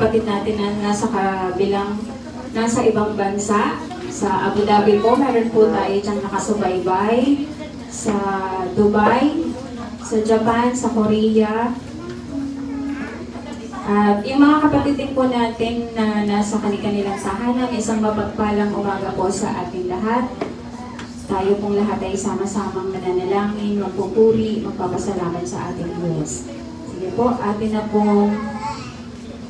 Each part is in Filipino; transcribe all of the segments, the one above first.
kapatid natin na nasa ibang bansa. Sa Abu Dhabi po, meron po tayo diyang nakasubaybay. Sa Dubai, sa Japan, sa Korea. At yung mga kapatid din po natin na nasa kanilang tahanan, isang mapagpalang umaga po sa ating lahat. Tayo pong lahat ay sama-samang mananalangin, magpupuri, magpapasalamat sa ating Diyos. Sige po, atin na pong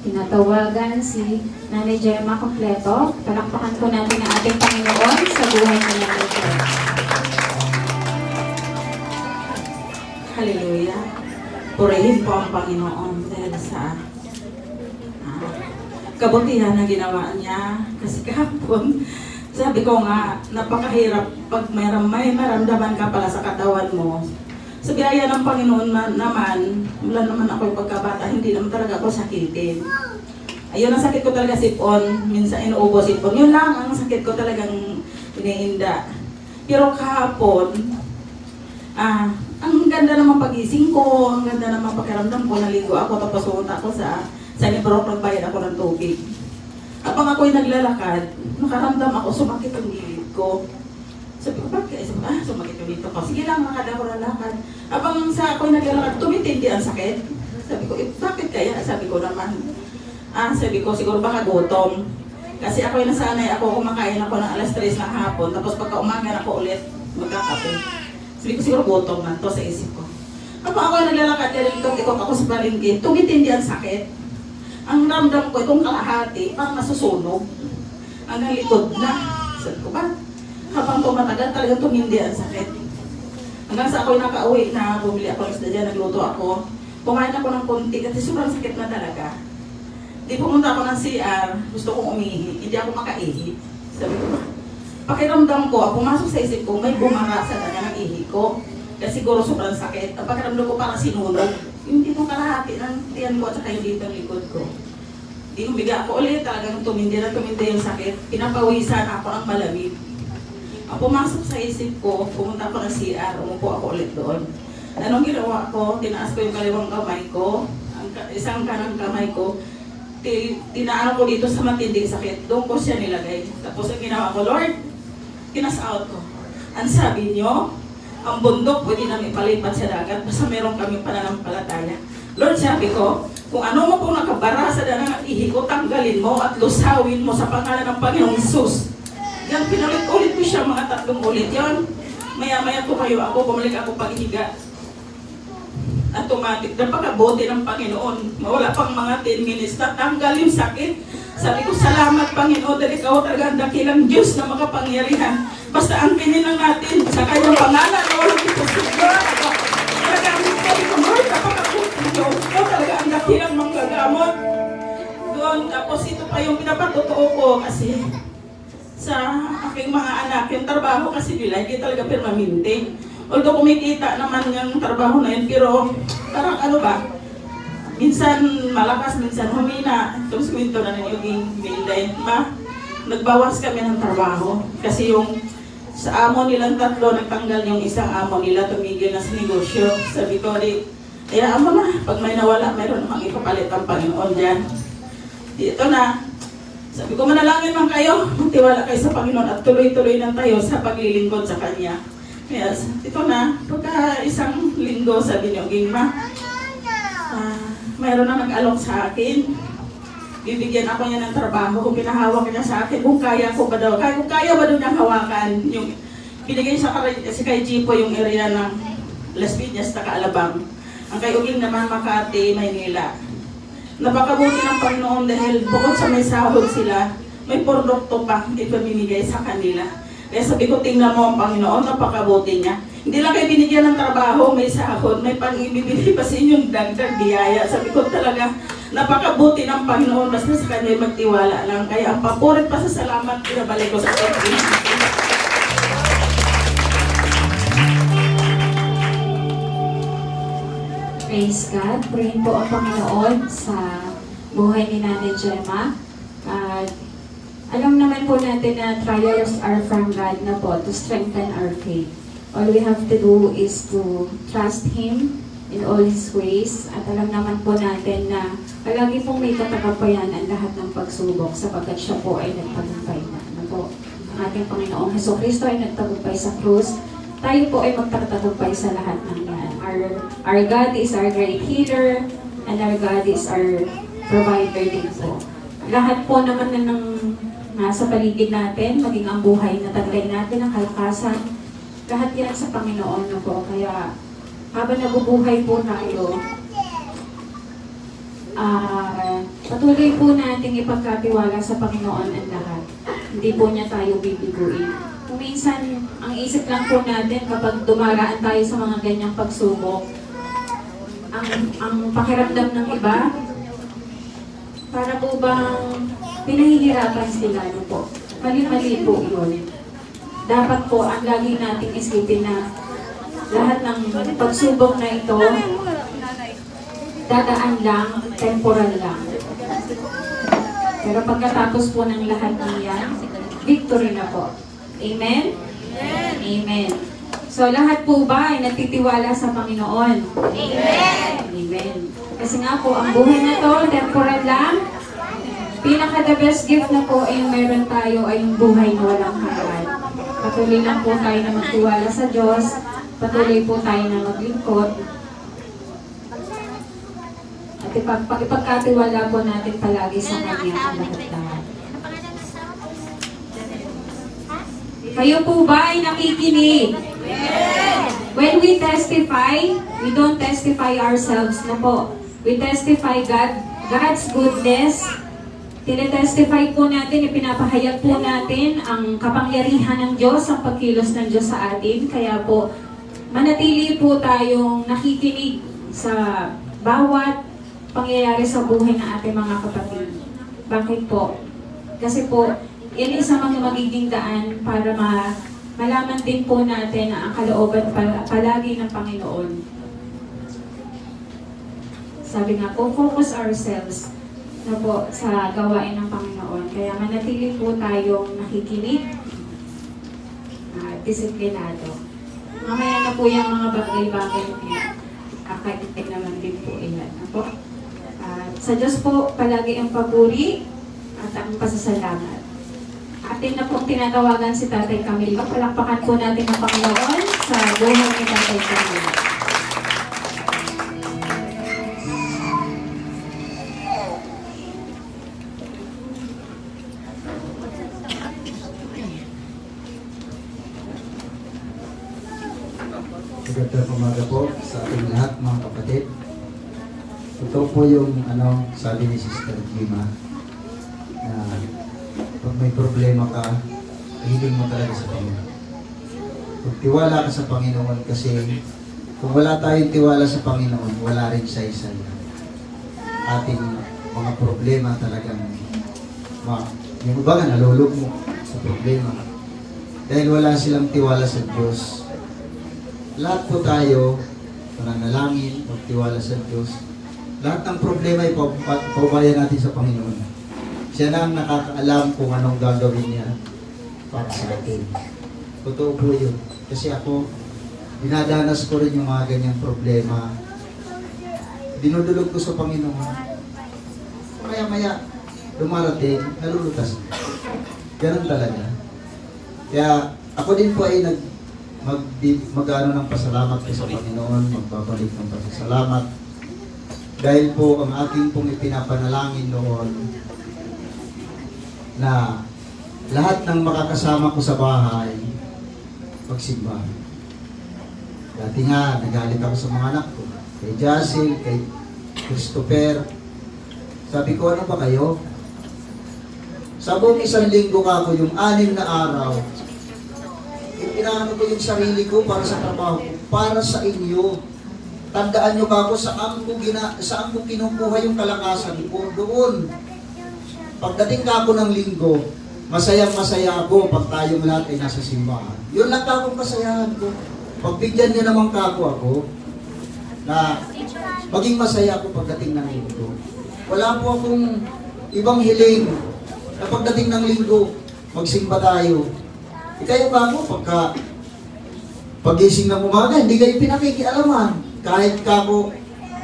tinatawagan si Nanay Gemma kompleto. Palakpakan po natin ang ating Panginoon sa buhay ng Nanay Gemma. Hallelujah. Purihin po ang Panginoon dahil sa kabutihan na ginawa niya. Kasi kahapon, sabi ko nga, napakahirap pag may maramdaman ka pala sa katawan mo. Sa biyaya ng Panginoon naman, wala naman ako yung pagkabata, hindi naman talaga ako sakitin. Ayun ang sakit ko talaga sipon, minsan inuubo sipon. Yun lang ang sakit ko talagang iniinda. Pero kahapon, ang ganda naman pagising ko, ang ganda naman pakiramdam ko, naligo ako, tapos pumunta ako sa Libro, nagbayad ako ng tubig. Habang ako'y naglalakad, nakaramdam ako, sumakit ang gilid ko. Sabi ko, bakit? Sumakit yung dito ko. Sige lang, lakad ako ng lakad. Habang ako'y naglalakad, tumitindi ang sakit. Sabi ko, bakit kaya? Sabi ko naman, sabi ko, siguro baka gutom. Kasi ako'y nasanay ako, kumakain ako ng alas 3 ng hapon, tapos pagka umaga ako ulit, magkakape. Sabi ko, siguro gutom na to sa isip ko. Habang ako'y naglalakad, ikot ako sa palengke, tumitindi ang sakit. Ang ramdam ko, itong kalahati, parang nasusunog. Hanggang likod na. Sabi ko ba? Habang tumatagal, talagang tumindi ang sakit. Hanggang sa ako'y nakauwi na, bumili ako ng isda dyan, nagluto ako. Kumain ako ng konti kasi sobrang sakit na talaga. Di pumunta ako ng CR, gusto kong umihi, hindi ako makaihi. Sabi ko ba? Pakiramdam ko, pumasok sa isip ko, may bumara sa danya ng ihi ko. Kasi siguro sobrang sakit. Ang pakiramdam ko parang sinunog. Yung dito kalahati ng tiyan ko at saka yung dito ang likod ko. Di umiga ako ulit, talagang tumindi yung sakit. Pinapawisan ako ng malamig. Ang pumasok sa isip ko, pumunta ako ng CR, umupo ako ulit doon. Anong ginawa ko? Tinaas ko yung kaliwang kamay ko, isang kanang kamay ko, tinaano ko dito sa matinding sakit. Doon ko siya nilagay. Tapos ang ginawa ko, Lord, kinas-out ko. Ang sabi niyo, ang bundok pwede namin palipat sa dagat basta meron kami pananampalataya. Lord, sabi ko, kung ano mo pong nakabara sa danang ihi ko, tanggalin mo at lusawin mo sa pangalan ng Panginoong Jesus. Yan, pinulit-ulit ko siya mga 3 ulit. Yan, maya-maya tumayo ako, bumalik ako paghiga. Automatic, napakabuti ng Panginoon. Wala pang mga 10 minutes, tatanggal yung sakit. Sabi ko, salamat Panginoon, dahil ikaw talaga ang dakilang Diyos na makapangyarihan. Basta ang pinilang natin sa kanyang pangalan, Lord, ito siguro. Nagamit ko ito, Lord, napakabuti Diyos. Ikaw talaga ang dakilang manggagamot. Doon, tapos ito pa yung pinapatotoo ko kasi sa aking mga anak, yung trabaho kasi nila, hindi talaga permanente. Although kumikita naman yung trabaho na yun, pero parang ano ba, minsan malakas, minsan humina. Itong swinto na yung Milday, nagbawas kami ng trabaho. Kasi yung sa amo nilang 3, nagtanggal yung isang amo nila, tumigil na sa negosyo. Sabi ko, hayaan mo na, pag may nawala, mayroon namang ipapalit ang Panginoon dyan. Dito na, sabi ko, manalangin man kayo, magtiwala kayo sa Panginoon at tuloy-tuloy na tayo sa paglilingkod sa Kanya. Yes, ito na, pagka isang linggo, sabi niyo, Gingma, mayroon na nag-alok sa akin. Bibigyan ako niya ng trabaho kung pinahawak niya sa akin, kung kaya ko ba daw, kung kaya ba daw niyang hawakan. Yung, binigay sa kay Jipo yung area ng Las Piñas, Alabang. Ang kay Uging naman, Makati, Maynila. Napakabuti ng Panginoon dahil bukod sa may sahod sila, may produkto pa ipamimigay sa kanila. Kaya sabi ko, tingnan mo ang Panginoon, napakabuti niya. Hindi lang kayo binigyan ng trabaho, may sahod, may pang-ibibigay pa sa inyong dagdag biyaya. Sabi ko talaga, napakabuti ng Panginoon, basta sa Kanya magtiwala lang. Kaya ang papurit pa sa salamat, pinabalik ko sa akin. Praise God. Purihin po ang Panginoon sa buhay ni Nanay Gemma. Alam naman po natin na trials are from God na po to strengthen our faith. All we have to do is to trust Him in all His ways. At alam naman po natin na palagi pong may katagapayan ang lahat ng pagsubok sapagkat siya po ay nagtagumpay na. Ano po? Ang ating Panginoong Hesukristo ay nagtagumpay sa krus. Tayo po ay magtatagumpay sa lahat ng yan. Our God is our great healer and our God is our provider din po. Lahat po naman na ng nasa paligid natin, maging ang buhay na taglay natin, ang kalakasan, lahat yan sa Panginoon na po. Kaya habang nabubuhay po tayo, patuloy po nating ipagkatiwala sa Panginoon ang lahat. Hindi po niya tayo bibiguin. Kung minsan, ang isip lang po natin kapag dumaraan tayo sa mga ganyang pagsubok, ang pakiramdam ng iba, para po bang pinahihirapan sila, ano po. Mali-mali po yun. Dapat po, ang lagi nating isipin na lahat ng pagsubok na ito, dadaan lang, temporal lang. Pero pagkatapos po ng lahat niyan, victory na po. Amen? Amen. So lahat po ba ay natitiwala sa Panginoon? Amen. Amen. Kasi nga po, ang buhay na to, temporal lang. Pinaka-the best gift na po ay yung meron tayo ay yung buhay na walang hanggan. Patuloy lang po tayo na magtiwala sa Diyos. Patuloy po tayo na maglingkod. At ipagkatiwala po natin palagi sa Kanya ang lahat-lahat. Kayo po ba ay nakikinig? When we testify, we don't testify ourselves na po. We testify God's goodness. Tinetestify po natin, ipinapahayag po natin ang kapangyarihan ng Diyos, ang pagkilos ng Diyos sa atin. Kaya po, manatili po tayong nakikinig sa bawat pangyayari sa buhay ng ating mga kapatid. Bakit po? Kasi po, yan isa mga magiging daan para malaman din po natin na ang kalooban palagi ng Panginoon. Sabi nga po, focus ourselves na po sa gawain ng Panginoon. Kaya manatili po tayong nakikinig, disiplinado. Mamaya na po yung mga bagay-bagay na kakaitin naman din po ilan. Po. Sa Diyos po, palagi ang papuri at ang pasasalamat. Atin na pong tinatawagan si Tatay Camilo. Palakpakan po natin ang Panginoon sa buhay ni Tatay Camilo. Magandang umaga po sa ating lahat mga kapatid. Ito po yung sabi ni Sister Gima na pag may problema ka, hiling mo talaga sa Panginoon. Magtiwala ka sa Panginoon kasi kung wala tayong tiwala sa Panginoon, wala rin saysay. Ating mga problema talagang yung iba nga nalulog mo sa problema. Dahil wala silang tiwala sa Diyos. Lahat po tayo, mananalangin, magtiwala sa Diyos. Lahat ng problema ay paubayan natin sa Panginoon. Siya na ang nakakaalam kung anong gagawin niya para sa atin. Totoo po yun. Kasi ako, dinadanas ko rin yung mga ganyang problema. Dinudulog ko sa Panginoon. Maya-maya, dumarating, nalulutas. Ganun talaga. Kaya ako din po ay mag-ano ng pasalamat ko sa Panginoon, magbabalik ng pasasalamat. Dahil po ang aking pong ipinapanalangin noon na lahat ng makakasama ko sa bahay, magsimba. Dati nga, nagalit ako sa mga anak ko. Kay Jacil, kay Christopher. Sabi ko, ano ba kayo? Sa buong isang linggo ka ako, yung 6 na araw, inaano ko yung sarili ko para sa trabaho ko, para sa inyo. Tandaan nyo ka ako saan ko kinukuha yung kalakasan ko doon. Pagdating ka ako ng linggo, masayang-masaya ako pag tayong lahat ay nasa simbahan. Yun lang ka akong kasayahan ko. Pagbigyan niyo naman ka ako na maging masaya ako pagdating ng linggo. Wala po akong ibang hiling na pagdating ng linggo, magsimba tayo. Kayo ba mo, pagising ng umaga, hindi kayo pinakikialaman. kahit kako,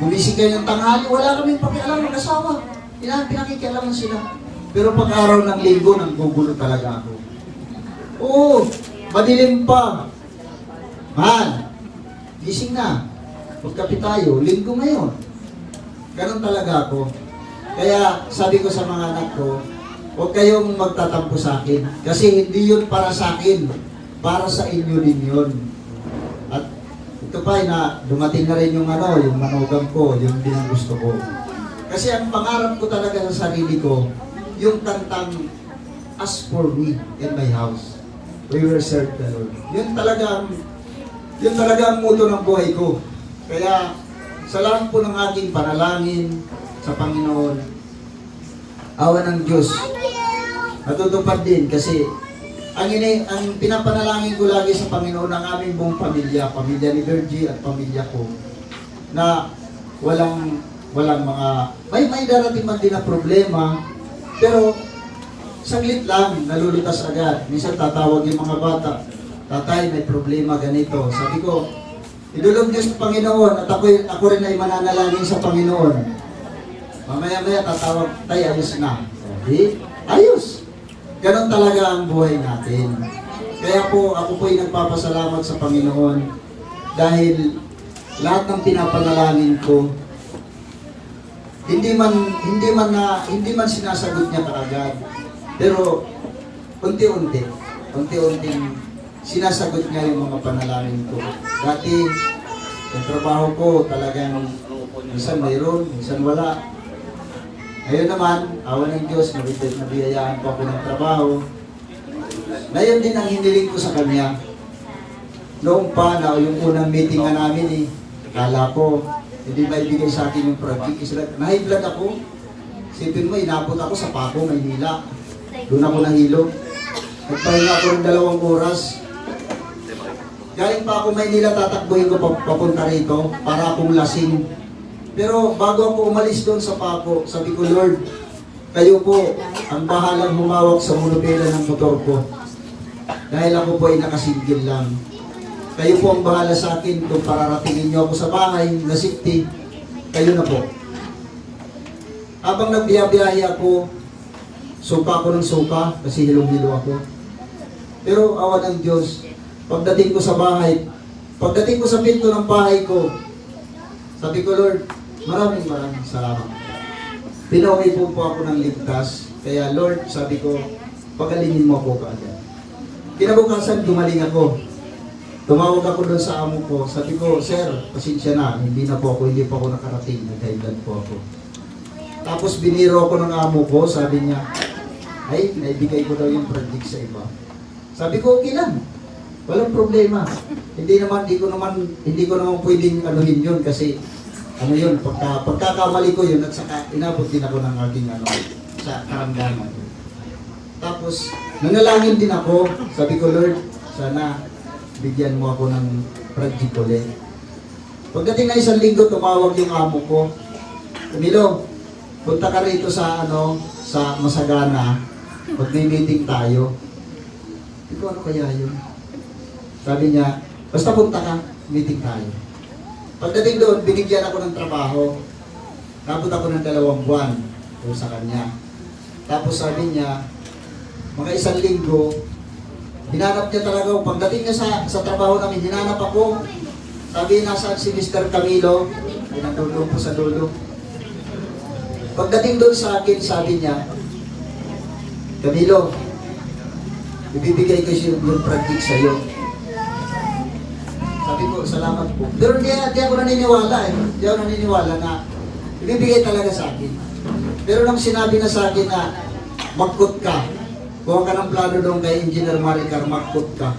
gumising kayo ng tanghali, wala kaming pakialam ng asawa. Pinakikialaman sila. Pero pag araw ng linggo, nanggugulo talaga ako. Oo, madilim pa. Mahal, gising na. Magkape tayo, linggo ngayon. Ganon talaga ako. Kaya sabi ko sa mga anak ko, huwag kayong magtatampo sa akin. Kasi hindi yun para sa akin. Para sa inyo din yun. At ito pa na dumating na rin yung yung manugang ko, yung din ang gusto ko. Kasi ang pangarap ko talaga sa sarili ko, yung kantang As for me and my house, we will serve the Lord. Yun talaga ang muto ng buhay ko. Kaya sa lahat po ng aking panalangin sa Panginoon, awa ng Diyos, natutupad din kasi ang pinapanalangin ko lagi sa Panginoon ang aming buong pamilya ni Virgie at pamilya ko, na walang mga, may darating man din na problema, pero saglit lang, nalulutas agad. Minsan tatawag yung mga bata, tatay, may problema ganito. Sabi ko, idulog Diyos ng Panginoon at ako rin ay mananalangin sa Panginoon. Mamaya-maya tatawag, tay, ayos na. Sabi, ayos. Ganon talaga ang buhay natin. Kaya po, ako po ay nagpapasalamat sa Panginoon dahil lahat ng pinapanalangin ko, hindi man sinasagot niya kaagad. Pero unti-unting sinasagot niya yung mga panalangin ko. Dati, yung trabaho ko talagang minsan mayroon, minsan wala. Ngayon naman, awa ng Diyos, nabiyayaan pa ako ng trabaho. Ngayon din ang hiniling ko sa Kanya. Noong pa na yung unang meeting nga namin akala ko, hindi maibigay sa akin yung project. Nahiglag ako. Sipin mo, inabot ako sa Paco, Maynila. Doon ako nahilo. Nagpahinga ako ng 2 oras. Galing pa ako Maynila, tatakbuhin ko papunta rito para akong lasing. Pero bago ako umalis doon sa Paco, sabi ko, Lord, kayo po ang bahalang humawak sa monobela ng motor ko. Dahil ako po ay nakasinggil lang. Kayo po ang bahala sa akin kung pararatingin niyo ako sa bahay, na safety, kayo na po. Habang nagbiyabiyahe ako, suka ako ng suka, kasi hilong-hilo ako. Pero awa ng Diyos, pagdating ko sa pinto ng bahay ko, sabi ko, Lord, maraming salamat. Pinauwi po ako ng ligtas, kaya Lord, sabi ko, pagalingin mo ako kaagad. Kinabukasan, dumaling ako. Tumawag ako doon sa amo ko. Sabi ko, Sir, pasensya na. Hindi pa ako nakarating. Nag-highland po ako. Tapos biniro ako ng amo ko. Sabi niya, ay, naibigay ko daw yung project sa iba. Sabi ko, okay lang. Walang problema. Hindi ko naman pwedeng anuhin yun kasi yun, pagkakamali ko yun at saka inabot din ako ng aking sa karamdaman. Tapos, nanalangin din ako. Sabi ko, Lord, sana bigyan mo ako ng project ulit. Pagdating na 1 linggo, tumawag yung amo ko. Camilo, punta ka rito sa sa Masagana. Mag-meeting tayo. Hindi ko ano kaya yun. Sabi niya, basta punta ka, meeting tayo. Pagdating doon, binigyan ako ng trabaho. Nabot ako ng 2 buwan doon sa kanya. Tapos sabi niya, mga 1 linggo, hinanap niya talaga. Pagdating niya sa trabaho namin, hinanap ako. Sabi, nasaan si Mr. Camilo? Pinatulong po sa dulo. Pagdating doon sa akin, sabi niya, Camilo, ibibigay ko yung project sa'yo. Sabi ko, salamat po. Pero di ako naniniwala Di ako naniniwala na ibibigay talaga sa akin. Pero nang sinabi na sa akin na magkot ka, kuha ka ng plano doon kay Engineer Maricar, magkot ka.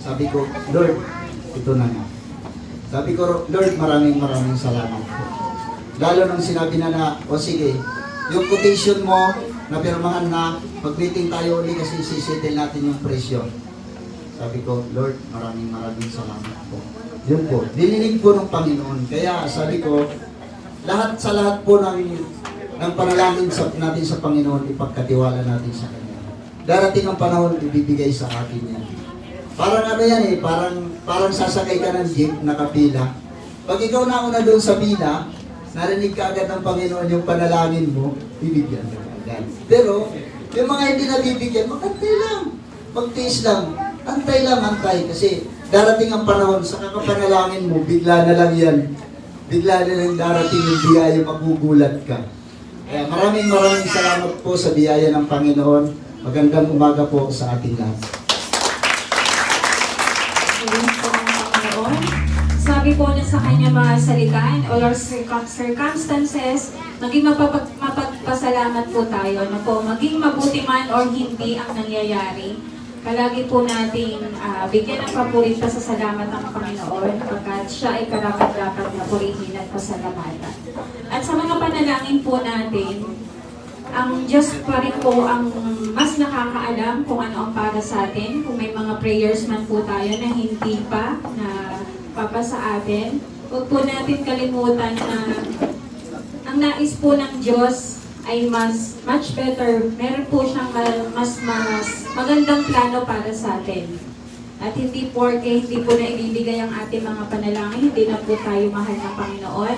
Sabi ko, Lord, ito na nga. Sabi ko, Lord, maraming salamat po. Lalo nang sinabi na, o sige, yung quotation mo, napirmahan na, mag-meeting tayo ulit kasi sisitil natin yung presyo. Sabi ko, Lord, maraming salamat po. Yun po, dininig po ng Panginoon. Kaya sabi ko, lahat po ng panalangin natin sa Panginoon, ipagkatiwala natin sa Kanya. Darating ang panahon, ibibigay sa atin yan. Parang yan parang sasakay ka ng jeep, nakapila. Pag ikaw nauna doon sa pila, narinig ka agad ng Panginoon yung panalangin mo, bibigyan ka agad. Pero, yung mga hindi nabibigyan, magantay lang. Magtiis lang. Antay lang, antay. Kasi darating ang panahon, sa kakapanalangin mo, bigla na lang yan. Bigla na lang darating yung biyaya, magugulat ka. Kaya maraming salamat po sa biyaya ng Panginoon. Magandang umaga po sa ating lahat. Salamat po ng Panginoon. Sabi po na sa kanya mga salitaan, all our circumstances, maging mapagpasalamat po tayo na po, maging mabuti man or hindi ang nangyayari. Palagi po nating bigyan ng papurit pa sa salamat ng Panginoon pagkat siya ay karapat-dapat na purihin at pasalamatan. At sa mga panalangin po natin, ang Diyos pa rin po ang mas nakakaalam kung ano ang para sa atin. Kung may mga prayers man po tayo na hindi pa na papa sa atin, huwag po natin kalimutan na ang nais po ng Diyos ay much better. Meron po siyang mas magandang plano para sa atin. At hindi porke hindi po na ibibigay ang ating mga panalangin, hindi na po tayo mahal ng Panginoon.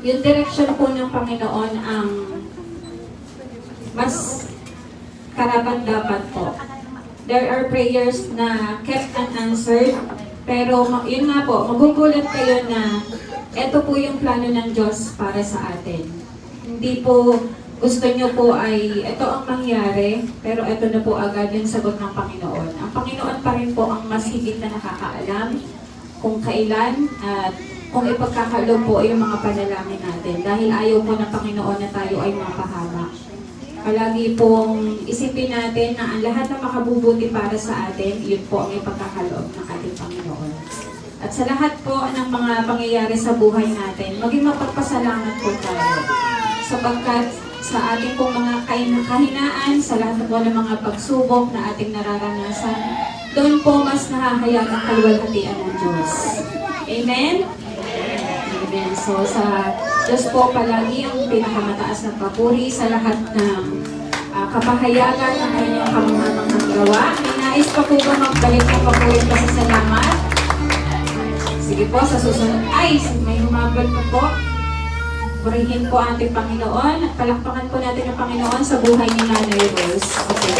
Yung direction po ng Panginoon ang mas karapat-dapat po. There are prayers na kept unanswered, pero yun nga po, magugulat kayo na ito po yung plano ng Diyos para sa atin. Hindi po gusto nyo po ay ito ang mangyari, pero ito na po agad yung sagot ng Panginoon. Ang Panginoon pa rin po ang mas higit na nakakaalam kung kailan at kung ipagkakalob po yung mga panalangin natin. Dahil ayaw po ng Panginoon na tayo ay mapahama. Palagi pong isipin natin na ang lahat na makabubuti para sa atin, yun po ang ipagkakalob ng ating Panginoon. At sa lahat po ng mga pangyayari sa buhay natin, maging mapagpasalamat po tayo. Sapagkat sa ating pong mga kahinaan, sa lahat po ng mga pagsubok na ating nararanasan, doon po mas nahahayag ang kaluwalhatian ng Diyos. Amen? Amen. So sa Diyos po palagi ang pinakamataas ng papuri sa lahat ng kapahayagan ng kanyang kamanghamanghang gawa. May nais pa po ba magbalik ng papuri pa sa salamat? Sige po, sa susunod. Ay, may humabal pa po. Purihin po ating Panginoon. Palakpakan po natin ang Panginoon sa buhay ni Nanay Rose. Okay.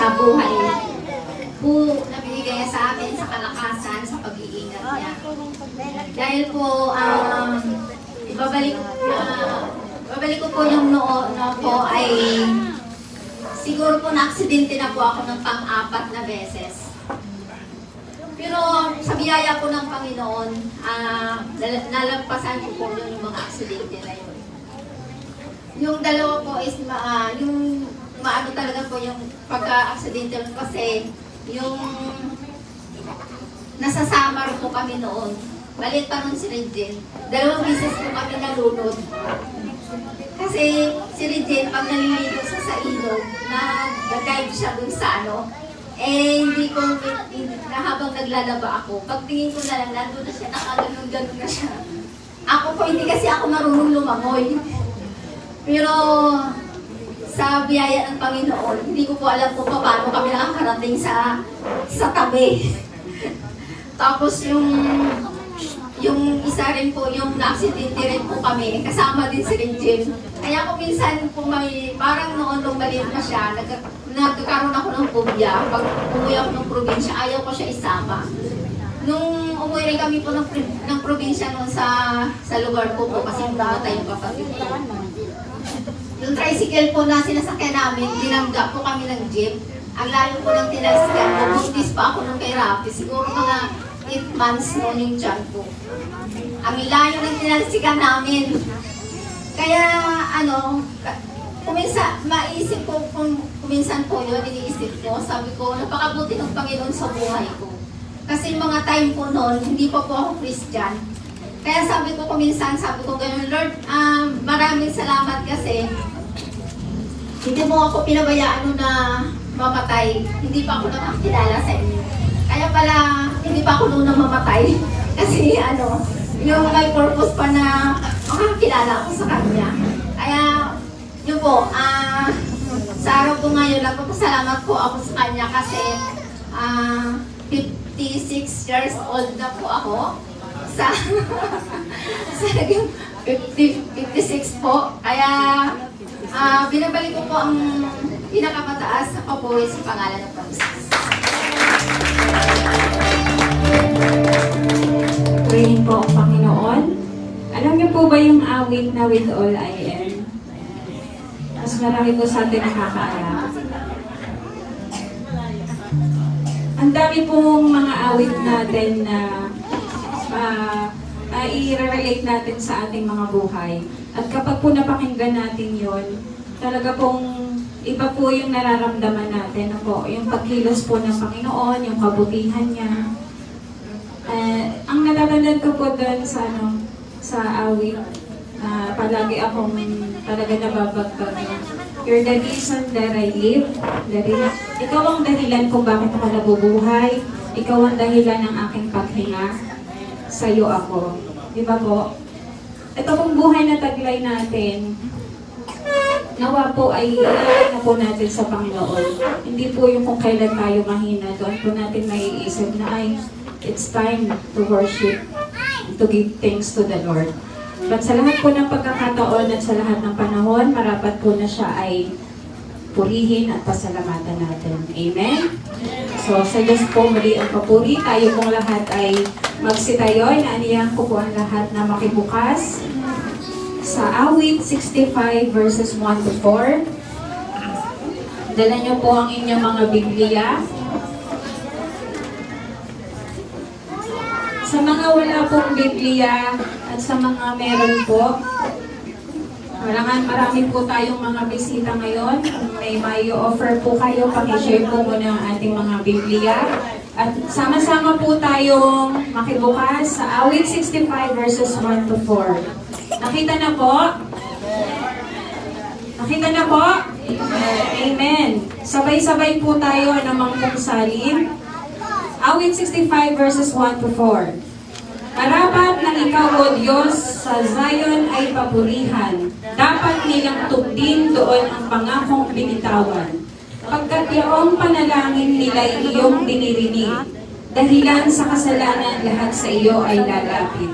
Sa buhay po na binigay niya sa akin, sa kalakasan, sa pag-iingat niya. Dahil po, babalik ko po yung noo po ay siguro po na-aksidente na po ako ng pang-apat na beses. Pero sa biyaya po ng Panginoon, nalampasan ko po yung mga aksidente na yun. Yung dalawa po is yung maano talaga po yung pagka-accidental kasi yung nasa Samar po kami noon. Maliit pa nun si Regine. 2 beses po kami nalunod. Kasi si Regine, pag naliligo sa ilog, nag-dive siya dun sa hindi ko, habang naglalaba ako, pagtingin ko na lang, nandun na siya, nakaganon-ganon na siya. Ako po, hindi kasi ako marunong lumangoy. Pero, sa biyaya ng Panginoon, hindi ko po alam kung paano kami nakakarating sa tabi. Tapos yung isa rin po, yung na-accidente rin po kami, kasama din si Regine. Kaya ko minsan po parang noon nung maliit na siya, nagkakaroon ako ng phobia. Pag umuwi ako ng probinsya, ayaw ko siya isama. Nung umuwi rin kami po ng probinsya noon sa lugar ko po, kasi namatay yung kapatid ko. Yung tricycle po na sinasakyan namin, binangga po kami ng jeep. Ang layo po ng tinalsikan ko, buntis pa ako nung kay Rafi. Siguro mga 8 months noon yung tiyan ko. Ang layo ng tinalsikan namin. Kaya maisip ko kuminsan po yun, iniisip ko. Sabi ko, napakabuti ng Panginoon sa buhay ko. Kasi mga time po noon, hindi pa po ako Christian. Kaya sabi ko kuminsan, sabi ko ganun, Lord, maraming salamat kasi hindi mo ako pinabayaan nung na mamatay. Hindi pa ako nakakilala sa inyo. Kaya pala, hindi pa ako nung namamatay. Kasi yung may purpose pa na makakilala ako sa Kanya. Kaya, yun po, sa araw po ngayon, nagpapasalamat po ako sa Kanya kasi 56 years old na po ako. Sa 56 po. Kaya, binabalik ko po ang pinakamataas na papuri sa pangalan ng Panginoon. Purihin po ang Panginoon. Alam niyo po ba yung awit na with all I am? Mas marami po sa atin nakakaalam. Ang dami pong mga awit natin na i-relate natin sa ating mga buhay. At kapag po napakinggan natin yon, talaga pong iba po yung nararamdaman natin. Yung pagkilos po ng Panginoon, yung kabutihan niya. Ang natatandaan ko po doon sa awit, palagi akong talaga nababagpag. You're the reason that I live. Ikaw ang dahilan kung bakit ako nabubuhay. Ikaw ang dahilan ng aking paghinga. Sa'yo ako. Di ba po? Ito pong buhay na taglay natin, nawa po ay ilagay na po natin sa Panginoon. Hindi po yung kung kailan tayo mahina, doon po natin maiisip na it's time to worship, to give thanks to the Lord. But sa lahat po ng pagkakataon at sa lahat ng panahon, marapat po na siya ay purihin at pasalamatan natin. Amen? So sa Diyos po muli ang papuri. Tayo pong lahat ay magsitayo. Inaanihan ko po ang lahat na makibukas sa awit 65 verses 1 to 4. Dala niyo po ang inyong mga Biblia. Sa mga wala pong Biblia at sa mga meron po, marami po tayong mga bisita ngayon. Kung may offer po kayo, pakishare po muna ang ating mga Biblia. At sama-sama po tayong makibukas sa awit 65 verses 1 to 4. Nakita na po? Nakita na po? Amen. Sabay-sabay po tayo namang pong salin. Awit 65 verses 1 to 4. Karapat na ikaw, O Diyos, sa Zion ay papurihan. Dapat nilang tugdin doon ang pangakong binitawan. Pagkat yaong panalangin nila'y iyong dinirinig. Dahilan sa kasalanan lahat sa iyo ay lalapit.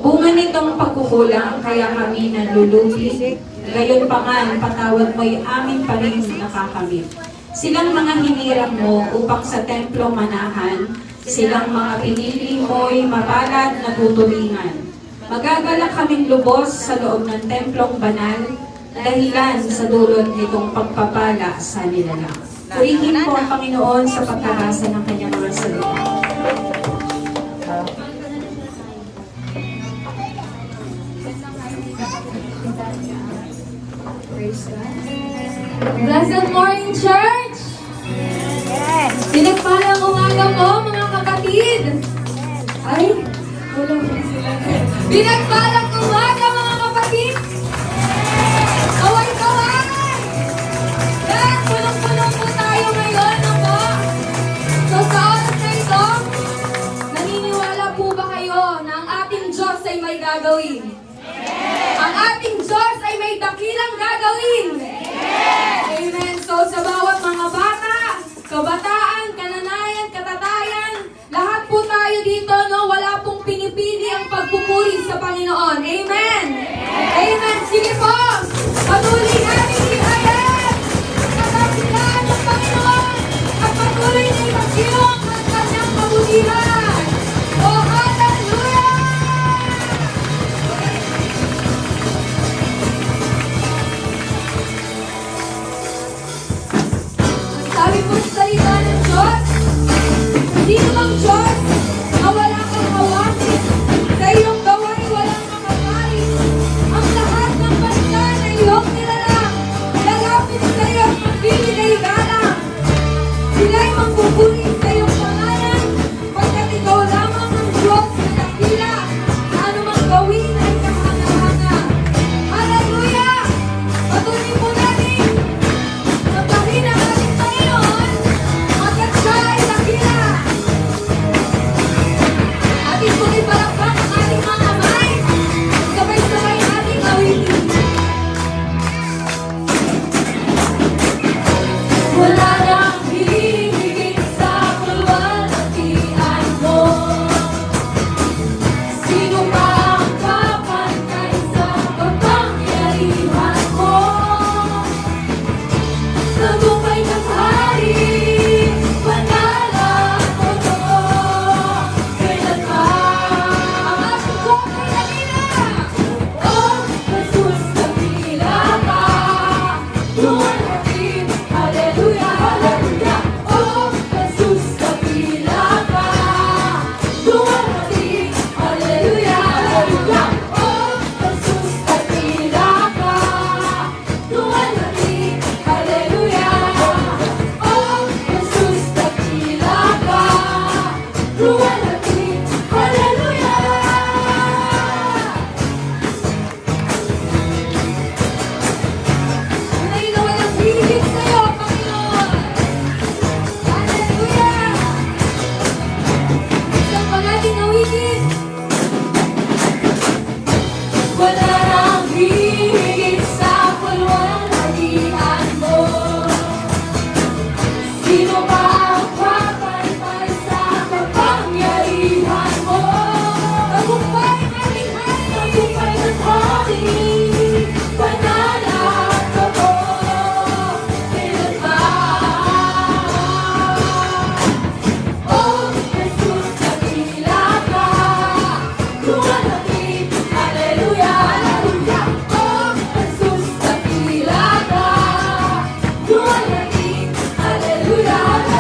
Bunga nitong pagkukulang kaya kami nalulubi. Gayon pa man, patawad mo'y amin pa rin nakakamit. Silang mga hinirap mo upang sa templo manahan, silang mga pinili mo'y mapalad na tutulingan. Magagalak kaming lubos sa loob ng templong banal, dahilan sa dulot nitong pagpapala sa nilalang. Purihin po ang Panginoon sa pagkakasa ng kanyang mga salita. Praise God. Blessed morning, church! Pinagpalang umaga po, mga kapatid! Ay, wala po sila. Pinagpalang umaga, mga kapatid! Kaway-kaway! Yan, punong-punong po tayo ngayon, ako. So sa oras na ito, naniniwala po ba kayo na ang ating Diyos ay may gagawin? Ang ating Diyos ay may dakilang gagawin! Amen! So sa bawat mga bata, kabataan, kananayan, katatayan, lahat po tayo dito, no, wala pong pinipili ang pagpupuri sa Panginoon. Amen! Amen! Sige po! Patuloy natin ihayan! Katapilan ng Panginoon at patuloy na ipagkilong ang kanyang kabutihan! Oh, hallelujah! Sabi po sa salita ng Diyos, sino ang Diyos na wala kang hawakin? Sa iyong gaway walang makakain. Ang lahat ng bansa na iyong nilalang, lalapit sa iyo at magbibigay galang. Sila'y magpupuri sa iyong pangalan, pagkat ikaw lamang ang Diyos na dakila, na anumang Wala nang hihigit sa kalwalhatian mo. Sino pa ang kapantay sa kapangyarihan mo? Tagumpay ng hari, banal at totoo. Kailanman ang ating Diyos ay nakila. Oh, Jesus, nakila ka. Luwalhati, haleluya, haleluya. Oh, Jesus, nakila ka. Luwalhati, haleluya, haleluya. Oh, Jesus, nakila ka. Luwalhati, haleluya. Oh, Jesus, nakila ka. Luwalhati, haleluya. Tunay na walang higit sa'yo, Panginoon. Hallelujah! Isang pag-ating awitin. Wala nang higit sa kalwalhatian mo. Sino ba ang kapantay sa kapangyarihan mo? Tagumpay ng ating hari, tagumpay ng hari, banal at totoo. Kailanman. Oh, Jesus, nakila ka. Luwalhati, haleluya, haleluya. Oh, Jesus, nakila ka. Luwalhati, haleluya, haleluya.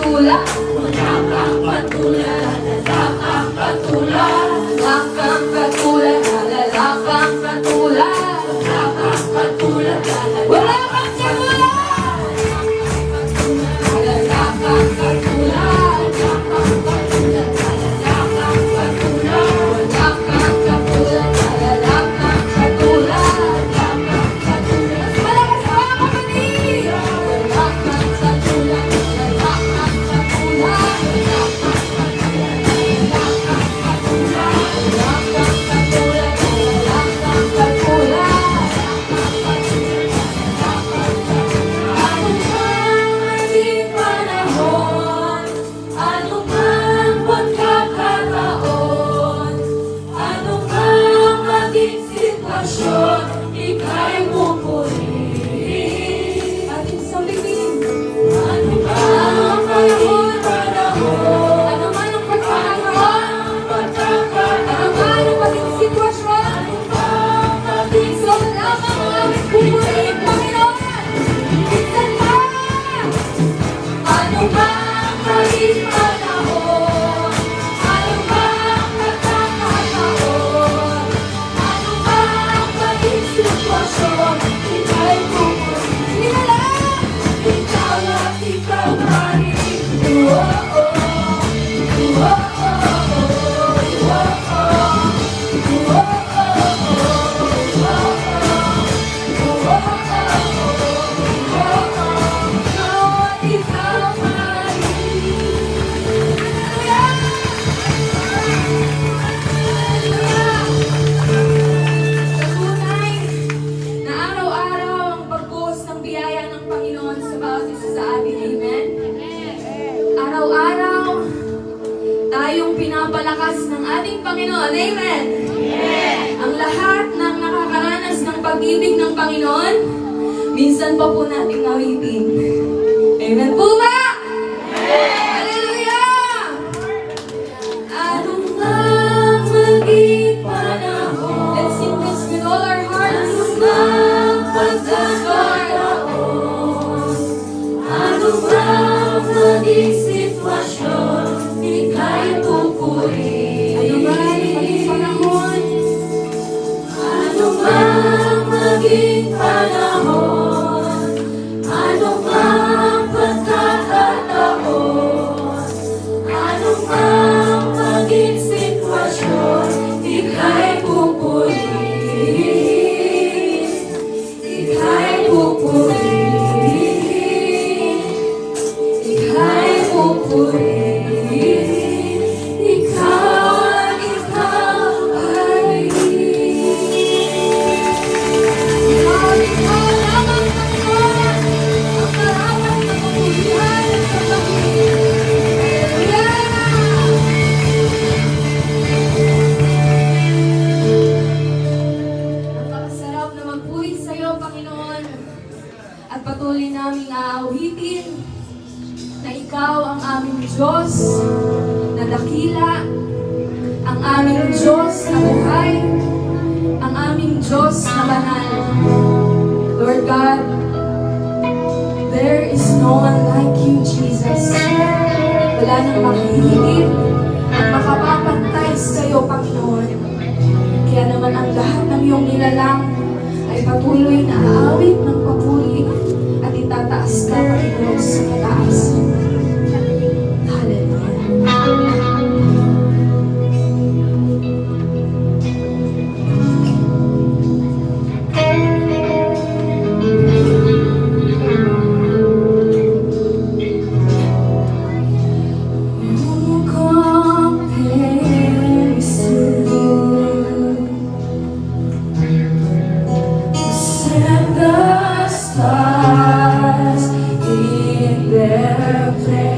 patula. Wala kang patula, wala kang patula. Wala kang patula, wala kang patula. Wala kang patula, wala kang patula. Wala kang patula, wala kang patula. Wala kang patula, wala kang patula. Wala kang patula, wala kang patula. Malakas pa, kapatid! Wala kang patula, wala kang patula. Wala kang patula, wala kang patula. Wala kang patula, wala kang patula. Ano mang maging panahon, ano mang pagkakataon, ano mang maging sitwasyon, ika'y pupurihin. Ating sabihin, ano mang maging panahon, ano man ang pagkakataon, ano man ang maging sitwasyon, ano mang maging so lamang aming pupurihin, Panginoon. Minsan pa, ano mang maging panahon, ano mang pagkakataon, ano mang maging sitwasyon, ika'y pupurihin. Sige na lang! Ikaw at ikaw maaaring. Tunay na araw-araw ang pagbuhos ng biyaya ng Panginoon sa bawat isa sa atin. Amen? Araw-araw, tayong pinapalakas ng ating Panginoon. Amen? Ang lahat ng nakakaranas ng pag-ibig ng Panginoon, minsan pa po nating nawitin. Amen po ba? Hallelujah! Ano mang maging panahon, let's sing this with all our hearts. Ano mang pagkakataon, ano mang maging sitwasyon, ika'y pupurihin. Ano man maging panahon, ano mang maging panahon, ano mang pagkakataon, ano mang maging sitwasyon, ika'y pupurihin. Ika'y pupurihin. Ika'y pupurihin. Ikaw ay ikaw lamang, Panginoon, ang karapat na kapulihan sa Panginoon. Napakasarap na magpuri sa iyo, Panginoon, at patuloy naming aawitin na ikaw ang aming Diyos na dakila, ang aming Diyos na buhay, ang aming Diyos na banal. Lord God, there is no one like you, Jesus. Wala nang makahihigit at makapapantay sa iyo, Panginoon. Kaya naman ang lahat ng iyong nilalang ay patuloy na aawit ng papuri at itataas ka, Panginoon, sa kataasan. Hallelujah. Who compares to you? Set the stars in their place.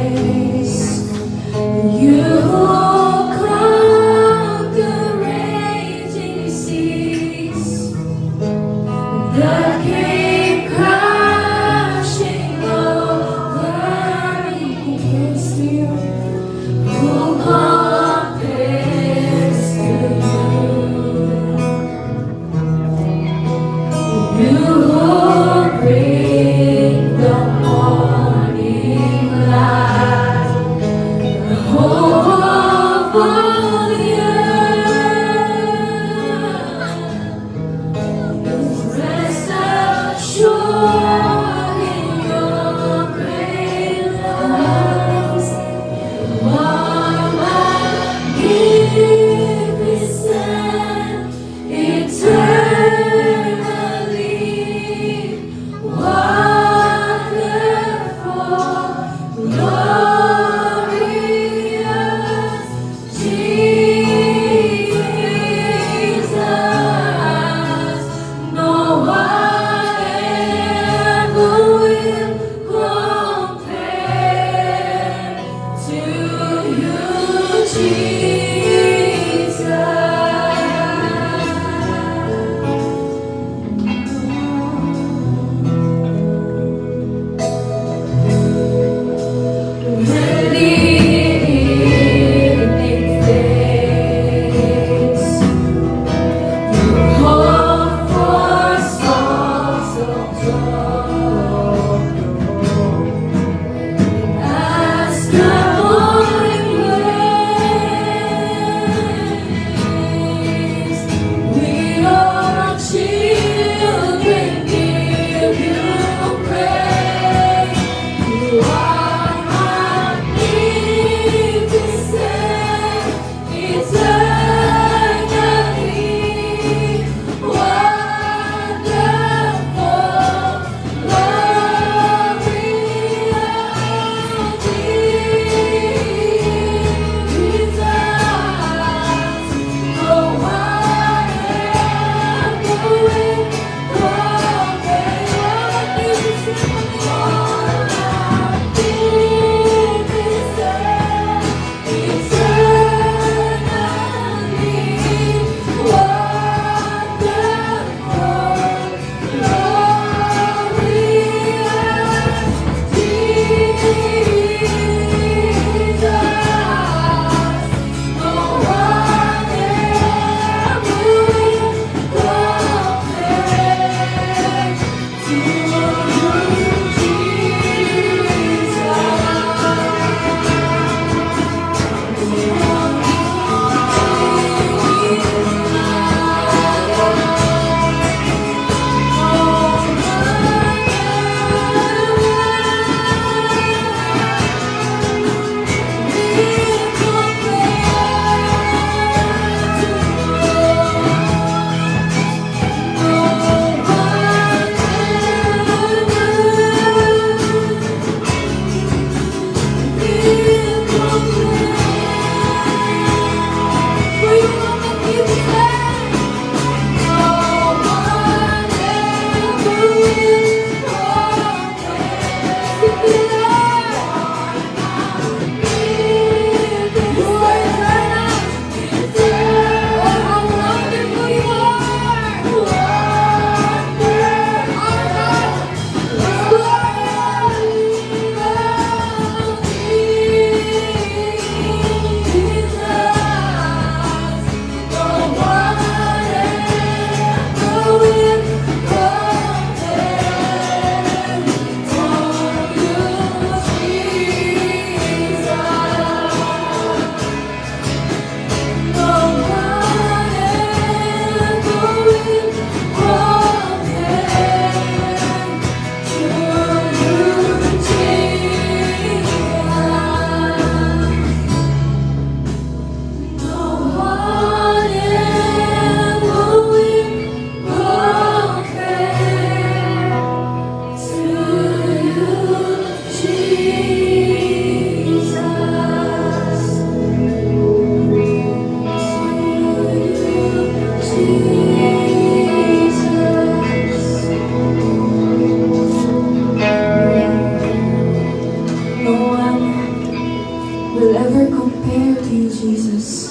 will ever compare to you, Jesus.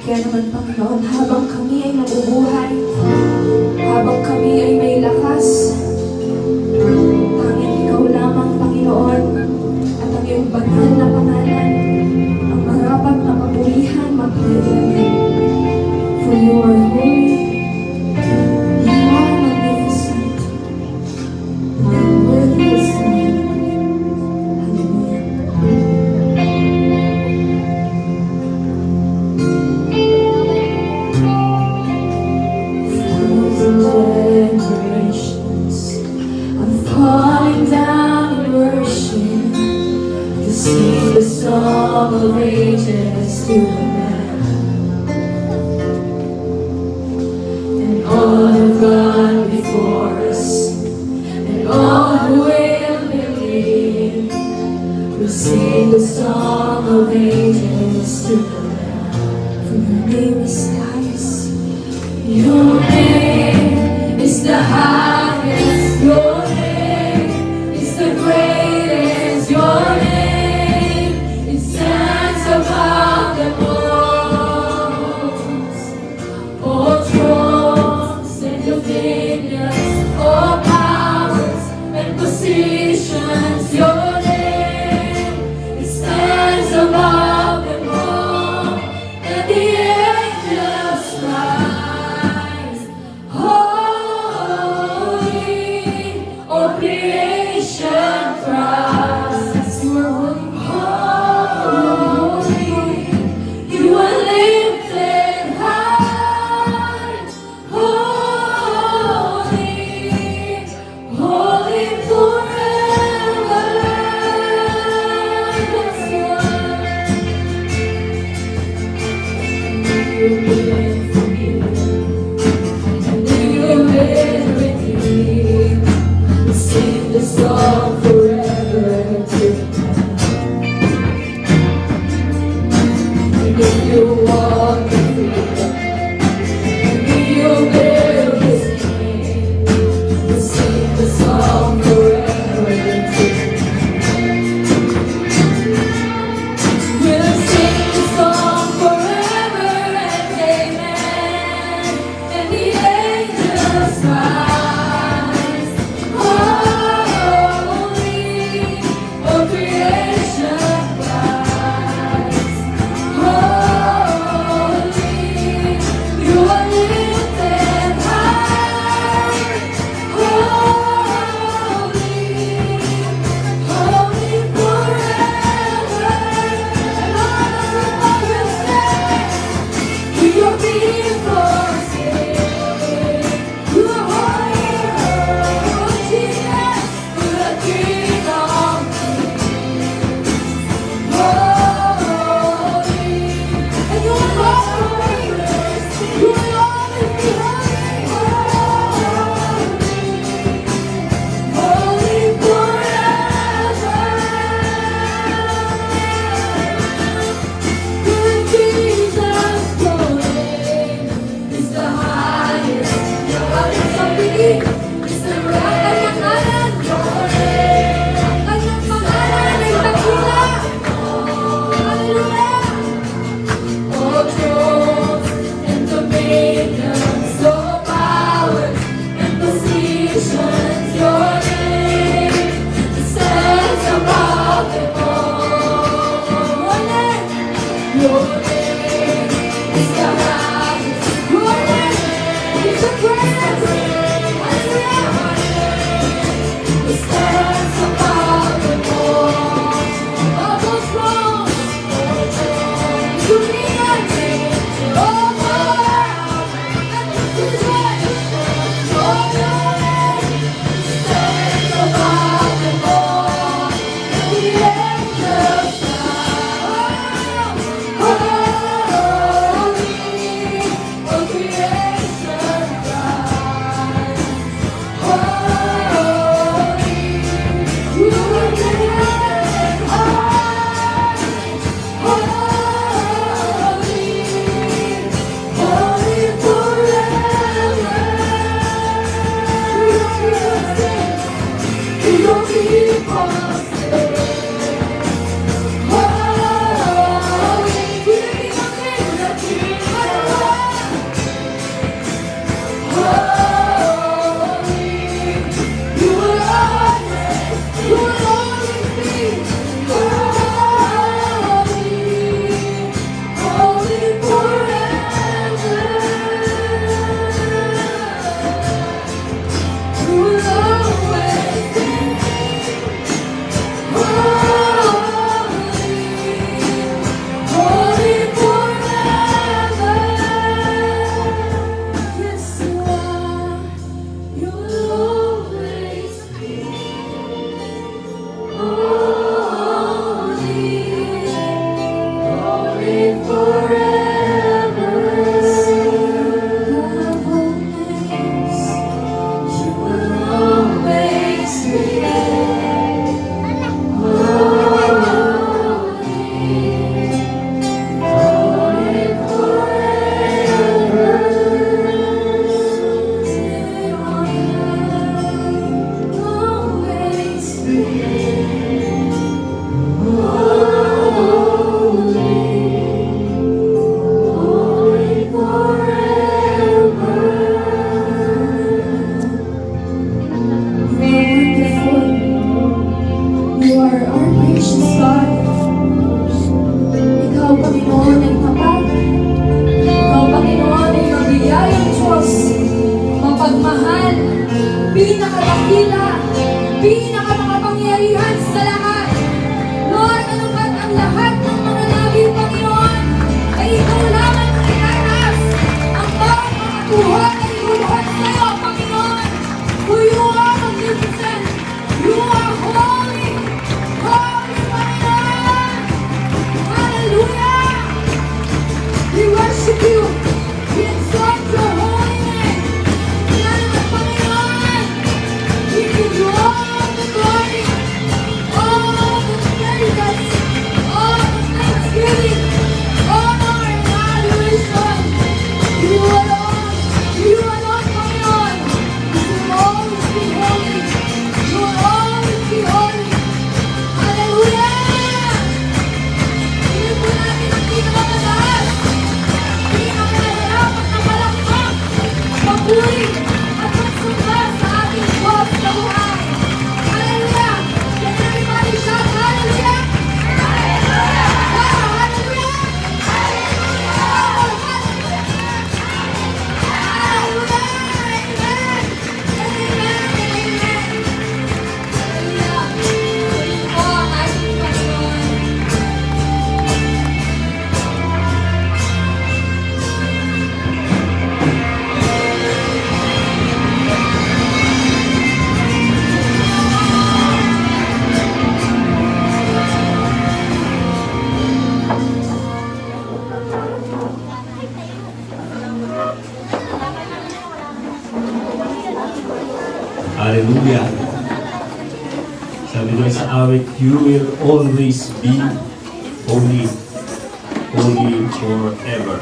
Kaya naman, Panginoon, habang kami ay nabubuhay, habang kami ay may lakas, tanging Ikaw lamang, Panginoon, at ang iyong banal na pangalan, ang marapat na papurihan, magpapalaman. For you are holy, you are magnificent, and worthy is the name. Hallelujah. Thousand generations, I'm falling down in worship to sing the song of ages to the Lamb. And all who've gone before us, and all who will believe, will sing the song of ages to the Lamb. For your name is the highest. Your name is the highest. Your name is the greatest. Your name, it stands above them all thrones and dominions, all powers and positions. Your name, it stands above them all, and the angels cry, holy, awit, you will always be holy, holy forever.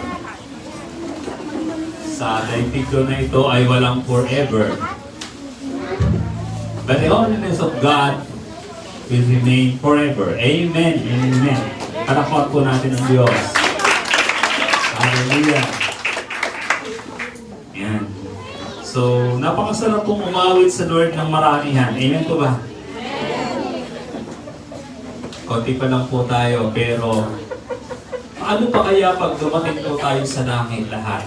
Sa daigdig na ito ay walang forever. But the holiness of God will remain forever. Amen. Amen. Palakpakan po natin ang Diyos. Hallelujah. Yan. So, napakasarap pong umawit sa Lord ng maramihan. Amen po ba? Konti pa lang po tayo, pero paano pa kaya pag dumating po tayo sa langit lahat?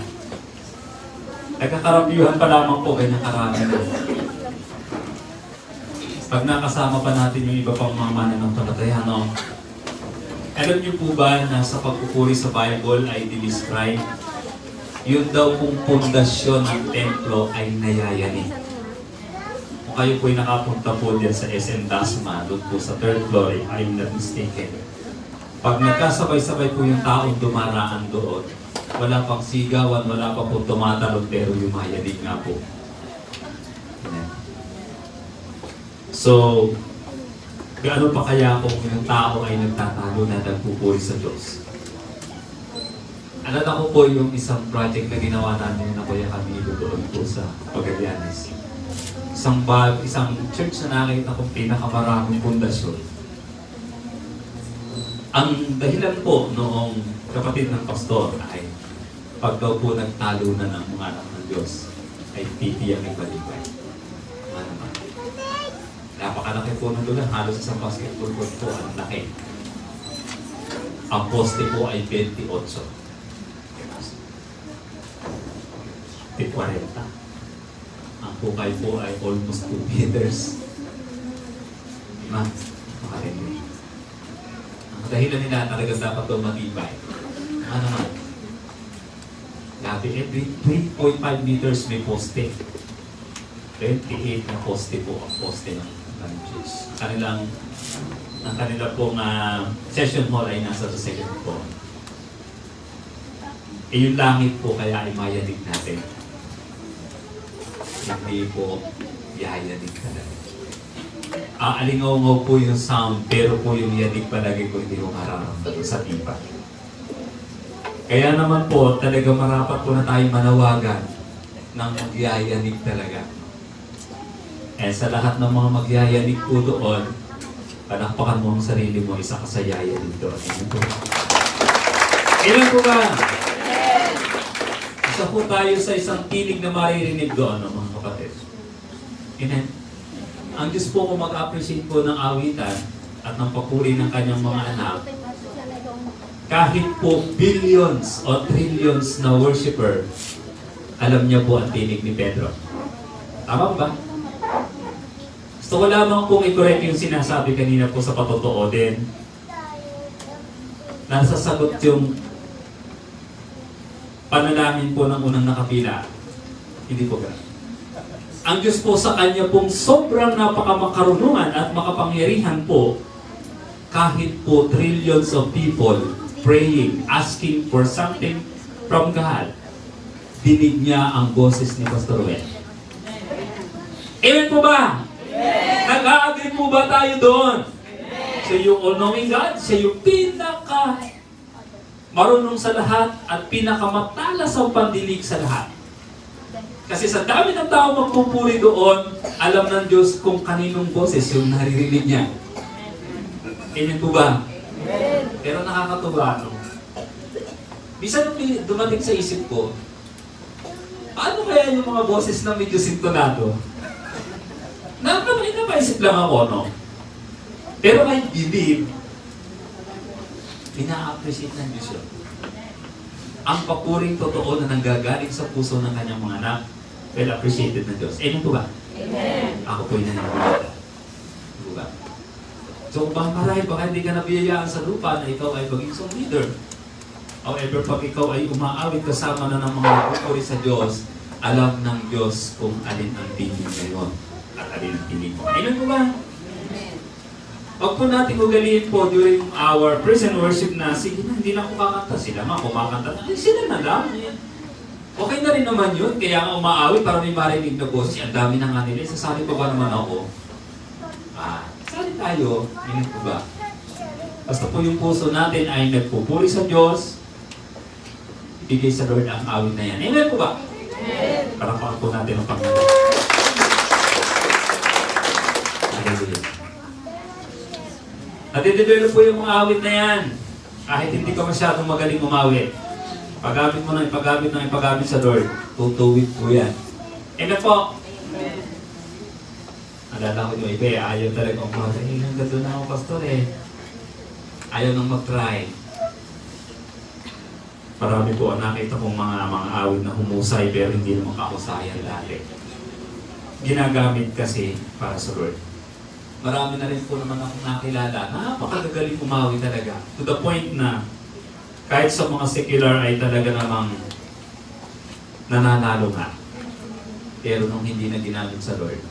Nagkakarabyuhan pa lamang po, ganyan karami na. Pag nakasama pa natin yung iba pang mga mananampalataya, no? Alam niyo po ba na sa pagpupuri sa Bible ay dinescribe, yun daw kung pundasyon ng templo ay nayayanig. Kung kayo po'y nakapunta po dyan sa SM Dasma, doon po sa 3rd floor, if I'm not mistaken. Pag nagkasabay-sabay po yung taong dumaraan doon, wala pang sigawan, wala pa po tumatalon, pero yumayanig nga po. So, gaano pa kaya kung yung tao ay nagtatalo na nagpupuri sa Diyos? Alala ko po yung isang project na ginawa namin na Kuya Camilo doon po sa Pagadianes. Isang church na nakita kong pinakamaraming pundasyon. Ang dahilan po noong kapatid ng pastor ay pag daw po nagtalo na ng mga anak ng Diyos ay titiyak ang balibay. Napakalaki po ng lugar, halos isang basketball court po, ang laki. Ang poste po ay 28. 40. Ang pukay po ay almost 2 meters. Diba? Makarindi. Ang dahilan nila talagang dapat ito matibay. Ano naman? Grabe, every 3.5 meters may poste. 28 na poste po ang poste ng branches. Ang kanila pong session hall ay nasa sa 2nd floor. Yung langit po kaya ay mayanig natin. Hindi po yayanig talaga. Aalingaw-ngaw po yung sound, pero po yung yanig palagi po hindi mo mararamdaman sa tipa. Kaya naman po, talaga marapat po na tayong manawagan ng magyayanig talaga. Eh sa lahat ng mga magyayanig po doon, palakpakan mo ang sarili mo, isa ka sa yayanig doon. Amen po. Amen po ba? Isa po tayo sa isang tinig na maririnig doon, mga kapatid. Amen. Ang Diyos po kung mag-appreciate po ng awitan at ng papuri ng kanyang mga anak, kahit po billions o trillions na worshiper, alam niya po ang tinig ni Pedro. Tama ba? Gusto ko lamang pong i-correct yung sinasabi kanina po sa patotoo din. Nasasagot yung panalangin po ng unang nakapila. Hindi po gano'n. Ang Diyos po sa Kanya pong sobrang napakamakarunungan at makapangyarihan po, kahit po trillions of people praying, asking for something from God, dinig niya ang boses ni Pastor Wen. Amen po ba? Nag-a-agree po ba tayo doon? Siya yung all-knowing God, siya yung pinaka marunong sa lahat at pinakamatala sa pandinig sa lahat. Kasi sa dami ng tao magpupuri doon, alam ng Diyos kung kaninong boses yung naririnig niya. Amen po ba? Pero nakakatuwa, no? Bisan dumating sa isip ko, paano kaya yung mga boses na medyo sintonado? Napaisip lang ako, no? Pero I believe, ina-appreciate ng Diyos yun. Ang papuring totoo na nanggagaling sa puso ng kanyang mga anak, well appreciated ng Diyos. Amen po ba? Amen. Ako po'y naniniwala. Diba? So kung marahil baka hindi ka nabiyayaan sa lupa na ikaw ay maging song leader. However, pag ikaw ay umaawit kasama na ng mga pupuri sa Diyos, alam ng Diyos kung alin ang tinig ngayon at alin ang tinig mo. Amen po ba? Huwag po natin ugaliin po during our praise and worship na, sige na, hindi na ako kakanta. Sila nga, kumakanta na. Sila na lang. Okay na rin naman yun. Kaya nga umaawit para may marinig na boses. Ang dami na nga nila. Sasali pa ba naman ako? Sali tayo, hindi po ba? Basta po yung puso natin ay nagpupuri sa Diyos, ibigay sa Lord ang awit na yan. Amen po ba? Para po natin ang Panginoon. Hallelujah. Natidevelop po yung mga awit na yan. Kahit hindi ka masyadong magaling umawit. Paggamit mo na ipagamit sa Lord, tutuwid po yan. Amen po. Alala ko yung iba, ayaw talaga umawit. Hanggang doon na ako, pastor ayaw nang mag-try. Marami po ang nakita kong mga awit na humusay pero hindi naman kahusayan dati. Ginagamit kasi para sa Lord. Marami na rin po naman akong nakilala. Napakagagaling umawit talaga. To the point na kahit sa mga secular ay talaga namang nananalo nga. Pero nung hindi na ginamit sa Lord,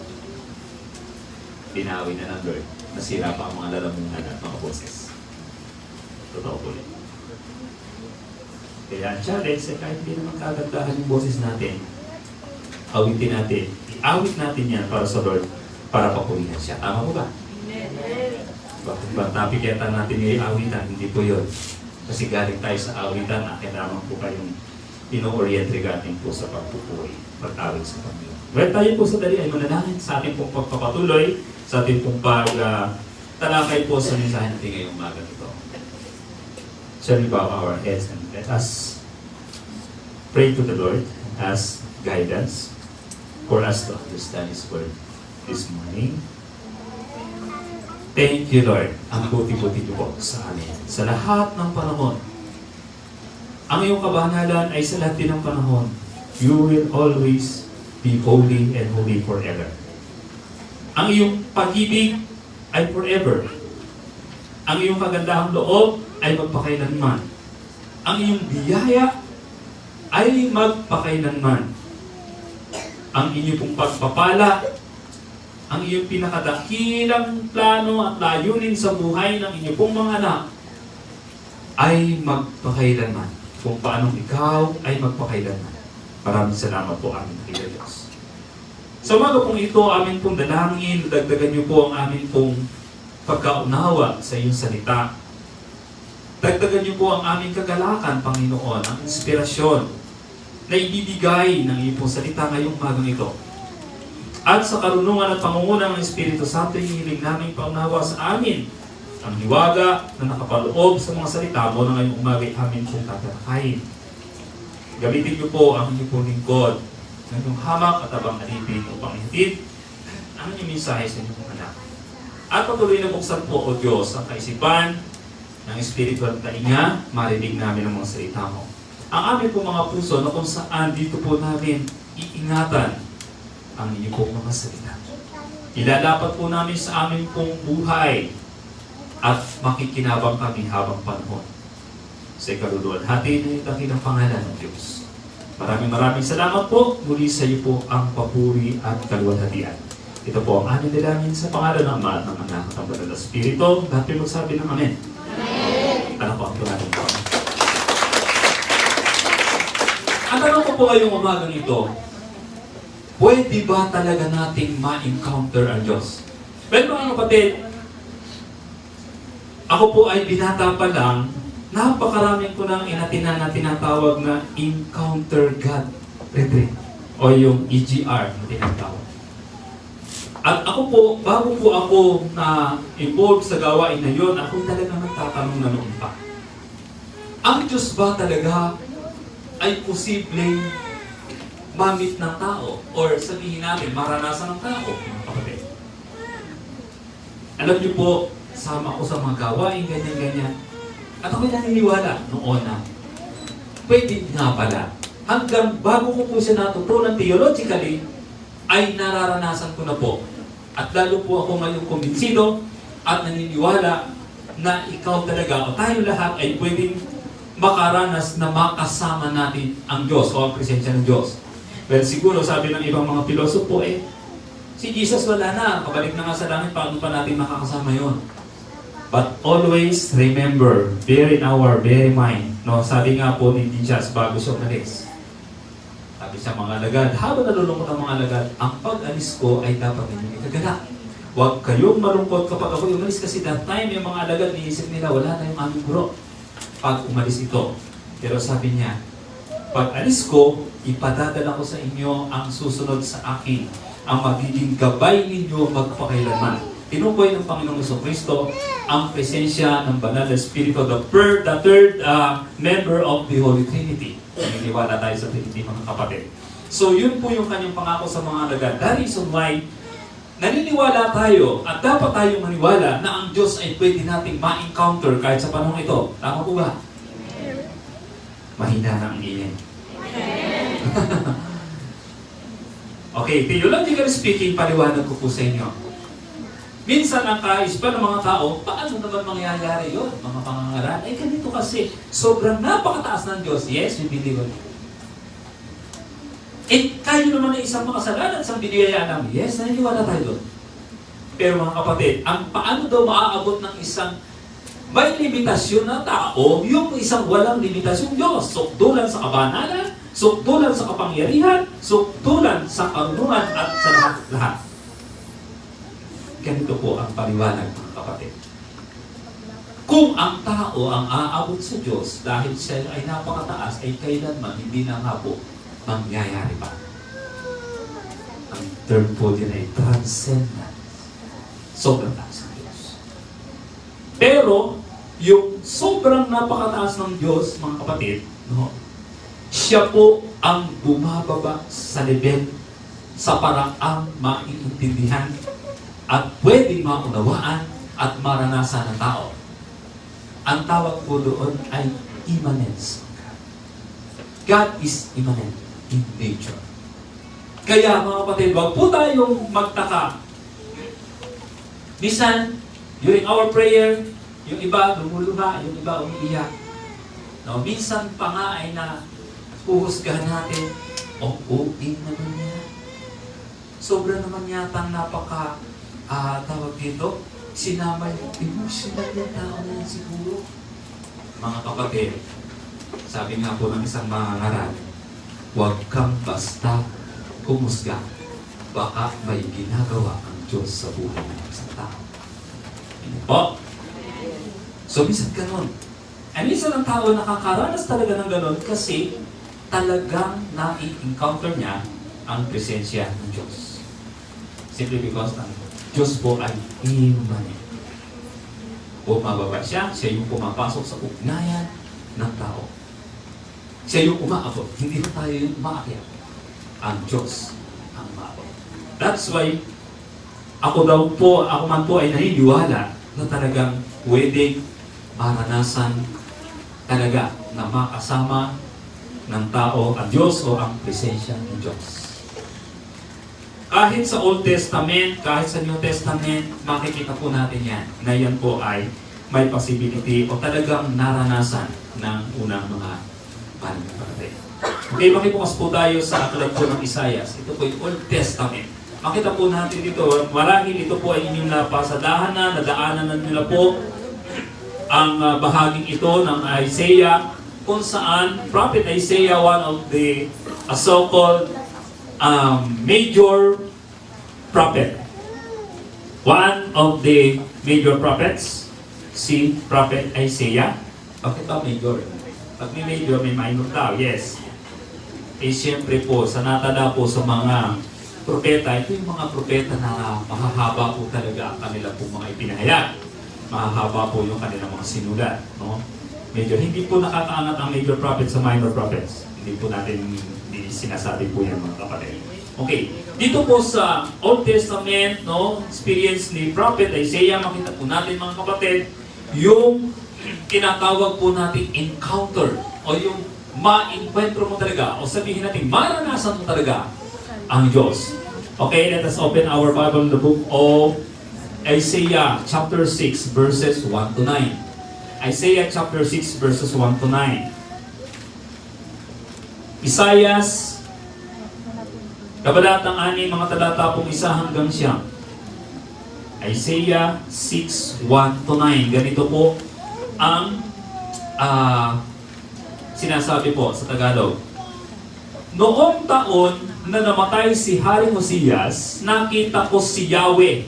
binawi na ng Lord. Nasira pa ang mga lalamunan at mga boses. Totoo po rin. Kaya ang challenge ay kahit hindi naman kagandahan yung boses natin, awitin natin, iawit natin yan para sa Lord, para papurihan siya. Tama po ba? Bakit ba napiketa natin yung awitan? Hindi po yun. Kasi galing tayo sa awitan na kailangan po kayong ino-orient regarding po sa pagpupuri, pag-awit sa Panginoon. Well, tayo po sa dali ay manalangin sa ating pong pagpapatuloy, sa ating pong talakay po sa mensahe natin ngayong umaga nito. Shall we bow our heads and let us pray to the Lord as guidance for us to understand His word this morning. Thank you, Lord. Ang buti-buti niyo po sa amin. Sa lahat ng panahon. Ang iyong kabanalan ay sa lahat din ng panahon. You will always be holy and holy forever. Ang iyong pag-ibig ay forever. Ang iyong kagandahang loob ay magpakailanman. Ang iyong biyaya ay magpakailanman. Ang inyong pong pagpapala, ang iyong pinakadakilang plano at layunin sa buhay ng inyong pong mga anak ay magpakailanman. Kung paanong ikaw ay magpakailanman. Maraming salamat po amin kay Diyos. Sa umaga pong ito, amin pong dalangin, dagdagan niyo po ang amin pong pagkaunawa sa iyong salita. Dagdagan niyo po ang aming kagalakan, Panginoon, ang inspirasyon na ibibigay ng iyong pong salita ngayong umagang ito. At sa karunungan at pangunguna ng Espiritu Santo, hihiling namin paunawa sa amin ang hiwaga na nakapaloob sa mga salita mo na ngayong umaga amin pong tatalakayin. Gamitin niyo po ang inyong pong lingkod ng inyong hamak at abang alipin upang ihatid ang inyong mensahe sa inyong anak. At patuloy na buksan po, O Diyos, ang kaisipan ng espiritual na tainga, marinig namin ang mga salita mo. Ang aming pong mga puso na kung saan dito po namin iingatan ang inyong pong mga salita. Ilalapat po namin sa aming pong buhay at makikinabang kami habang panahon. Sa ikaluluan, hati na yung dakilang pangalan ng Diyos. Maraming salamat po. Muli sa iyo po ang papuri at kaluwalhatian. Ito po ang aming dalangin sa pangalan ng Ama at ng Anak at ng Banal na Espiritu. Lahat po magsabi ng Amen. Ano po ang tulanin po? Ang tanong ko po ngayong umagang ito, pwede ba talaga nating ma-encounter ang Diyos? Well, mga kapatid, ako po ay binata pa lang, napakaraming ko nang inatina na tinatawag na Encounter God Retreat o yung EGR na tinatawag. At ako po, bago po ako na involved sa gawain na yun, ako talaga nagtatanong na noon pa. Ang Diyos ba talaga ay posibleng mamit ng tao or sabihin natin, maranasan ng tao, mga kapatid? Alam niyo po, sama ko sa mga gawain, ganyan-ganyan. At ako'y naniniwala noon na pwede nga pala. Hanggang bago ko po siya natutunan theologically, ay nararanasan ko na po. At lalo po ako ngayong kumbinsido at naniniwala na ikaw talaga o tayo lahat ay pwedeng makaranas na makasama natin ang Diyos o ang presensya ng Diyos. Well, siguro sabi ng ibang mga pilosopo si Jesus wala na, kabalik na nga sa langit, paano pa natin makakasama yon? But always remember, bear in our very mind, no? Sabi nga po ni Jesus bago siya umalis. Sabi sa mga alagad, habang nalulungkot ang mga alagad, ang pag-alis ko ay dapat ninyong ikagala. Huwag kayong malungkot kapag ako umalis kasi that time yung mga alagad niisip nila wala na yung aming guro pag umalis ito. Pero sabi niya, pag alis ko, ipadadala ko sa inyo ang susunod sa akin, ang magiging gabay ninyo magpakailanman. Tinukoy ng Panginoong Jesucristo ang presensya ng Banal na Espiritu, the third member of the Holy Trinity. Naniniwala tayo sa Trinity, mga kapatid. So yun po yung kanyang pangako sa mga alagad. That is why naniniwala tayo at dapat tayong maniwala na ang Diyos ay pwede nating ma-encounter kahit sa panahon ito. Tama po ba? Mahina na ang iyan. Okay, theologically speaking, paliwanag ko po sa inyo. Minsan ang kaispan ng mga tao, paano naman mangyayari yun? Mga pangangaral, ay ganito kasi, sobrang napakataas ng Diyos. Yes, we believe it. Eh, kayo naman ay isang makasalanan sa biniyayaan namin. Yes, naniniwala tayo doon. Pero mga kapatid, ang paano daw maaabot ng isang may limitasyon na tao, yung isang walang limitasyon Diyos. Sukdulan sa kabanalan, sukdulan sa kapangyarihan, sukdulan sa karunungan at sa lahat-lahat. Ganito po ang paliwanag, mga kapatid. Kung ang tao ang aabot sa Diyos dahil siya ay napakataas, ay kailanman hindi na nga po mangyayari pa. Ang term po din ay transcendence. Sobrang taas ng Diyos. Pero, yung sobrang napakataas ng Diyos, mga kapatid, no, siya po ang bumababa sa level sa paraang maiintindihan at pwedeng maunawaan at maranasan ng tao. Ang tawag po doon ay immanence. God is immanent in nature. Kaya mga kapatid, wag po tayong magtaka. Minsan, during our prayer, yung iba lumuluha, yung iba umiiyak. No, minsan pa nga ay na uhusgahan natin, uing naman niya. Sobra naman yata napaka, tawag dito, sinama yung emotional yung tao na yan siguro. Mga kapatid, sabi nga po ng isang mangangaral, huwag kang basta kumusga. Baka may ginagawa ang Diyos sa buhay ng isang tao. Hindi po. So, minsan ganun. Minsan ang tao nakakaranas talaga ng ganun kasi talagang na-encounter niya ang presensya ng Diyos. Simply because ang Diyos po ay immanent. Bumababa siya, siya yung pumapasok sa ugnayan ng tao. Siya yung umaabot, hindi na tayo yung umaakyat. Ang Diyos ang umaabot. That's why, ako man po ay naniniwala na talagang pwedeng maranasan talaga na makasama ng tao ang Diyos o ang presensya ng Diyos. Kahit sa Old Testament, kahit sa New Testament, makikita po natin yan, na yan po ay may possibility o talagang naranasan ng unang mga pananampalataya. Okay, makibukas po tayo sa aklat po ng Isaias. Ito po yung Old Testament. Makita po natin dito, marahil ito po ay inyong napasadahan na, nadaanan na nila po ang bahaging ito ng Isaiah, kung saan Prophet Isaiah, one of the so-called major prophet. One of the major prophets, si Prophet Isaiah. Bakit ba major? Pag may major, may minor tao. Yes. Eh siyempre po, sa natala po sa mga propeta, ito yung mga propeta na mahahaba po talaga ang kanila po mga ipinahayag. Mahahaba po yung kanilang mga sinulat. No? Major, hindi po nakakaangat ang major prophets sa minor prophets. Hindi po natin sinasabi po yan, mga kapatid. Okay, dito po sa Old Testament, no, experience ni Prophet Isaiah, makita po natin, mga kapatid, yung tinatawag po natin encounter o yung ma-encuentro mo talaga o sabihin natin, maranasan mo talaga ang Diyos. Okay, let us open our Bible in the book of Isaiah chapter 6 verses 1 to 9. Isaiah chapter 6 verses 1 to 9. Isaias, kabalatang 6, mga talata pong 1 hanggang 9. Isaiah 6, 1 to 9. Ganito po ang sinasabi po sa Tagalog. Noong taon na namatay si Haring Uzzias, nakita ko si Yahweh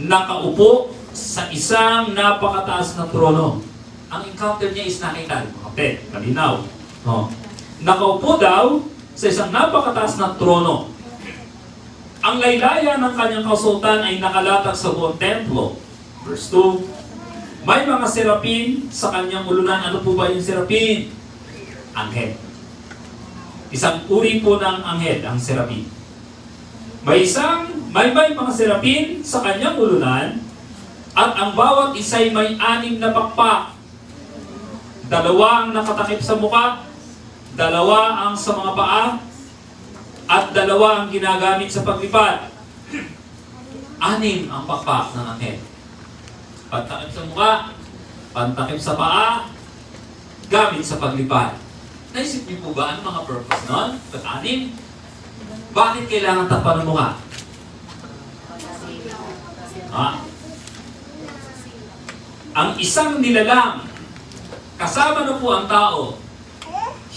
nakaupo sa isang napakataas na trono. Ang encounter niya is nakita. Okay, malinaw. Oh. Nakaupo daw sa isang napakataas na trono. Ang laylayan ng kanyang kasultan ay nakalatag sa buong templo. Verse 2, may mga serapin sa kanyang ulunan. Ano po ba yung serapin? Anghel. Isang uri po ng anghel, ang serapin. May mga serapin sa kanyang ulunan at ang bawat isa'y may 6 na pakpak. 2 ang nakatakip sa muka, 2 ang sa mga paa, at 2 ang ginagamit sa paglipad. 6 ang pakpak ng anghel. Pantakip sa muka, pantakip sa paa, gamit sa paglipad. Naisip niyo po ba ang mga purpose nun? Pag-6? Bakit kailangan takpan ng mukha? Ang isang nilalang, kasama na po ang tao,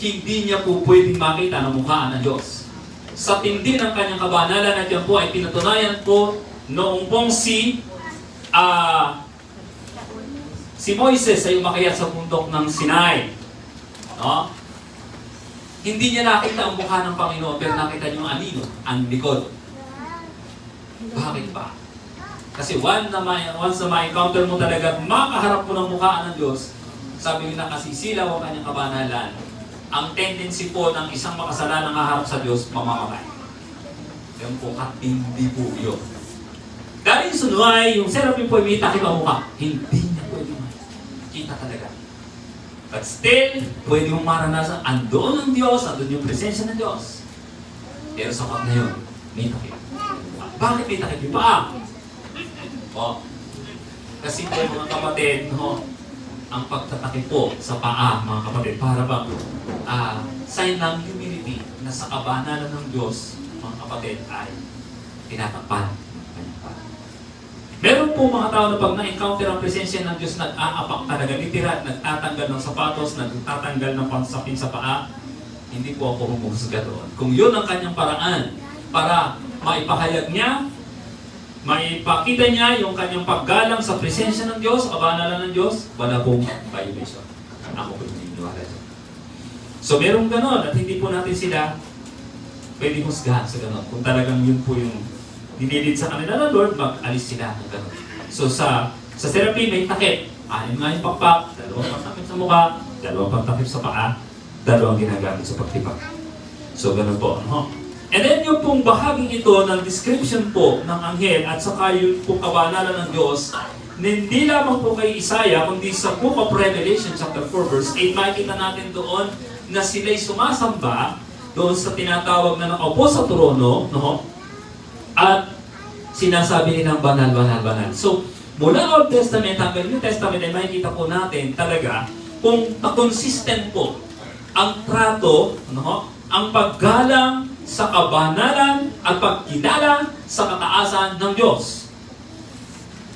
hindi niya po pwedeng makita ng mukha ng Diyos. Sa tindi ng kanyang kabanalan at yan po ay pinatunayan po noong pong si Moises ay umakyat sa bundok ng Sinai. No? Hindi niya nakita ang mukha ng Panginoon, pero nakita niyo ang anino, ang likod. Bakit ba? Kasi once na ma-encounter mo talaga, makaharap mo ng mukha ng Diyos, sabi nila kasisilaw ang kanyang kabanalan, ang tendency po ng isang makasalanang haharap sa Diyos, mamamatay. Yan po, katindi po yun. Dahil sunuay, yung seraphim po ay may takip ang mukha. Hindi niya pwede makita talaga. But still, pwede mong maranasan, andoon ang Diyos, andoon yung presensya ng Diyos. Pero sapat na yun, may takip. Bakit may takip? Yung paa. O, kasi po mga kapatid, no, ang pagtatakip po sa paa, mga kapatid, para bang sign ng humility na sa kabanalan ng Diyos, mga kapatid, ay tinatakpan. Meron po mga tao na pag na-encounter ang presensya ng Diyos, nag-aapak talaga, literal, nagtatanggal ng sapatos, nagtatanggal ng pansapin sa paa. Hindi po ako humusga doon. Kung yun ang kanyang paraan para maipahayag niya, maipakita niya yung kanyang paggalang sa presensya ng Diyos, kabanalan ng Diyos, wala pong violation. Ako po yung iniwala dyan. So merong ganon at hindi po natin sila pwede husgahan sa ganon. Kung talagang yun po yung dinilid sa kanila ng Lord, mag-alis sila ng ganon. So sa therapy may takip. 6 nga yung pakpak, 2 pagtakip sa mukha, 2 pagtakip sa paa, 2 ginagamit sa pagtipak. So ganon po. No? And then yung pong bahaging ito ng description po ng anghel at saka yung pong kabanalan ng Diyos, hindi lamang po kay Isaiah, kundi sa Book of Revelation chapter 4 verse 8, makikita natin doon na sila'y sumasamba doon sa tinatawag na nakaupo sa trono, no? At sinasabi nilang banal, banal, banal. So, mula Old Testament hanggang New Testament ay makikita po natin talaga kung consistent po ang trato, no? Ang paggalang sa kabanalan at pagkilala sa kataasan ng Diyos.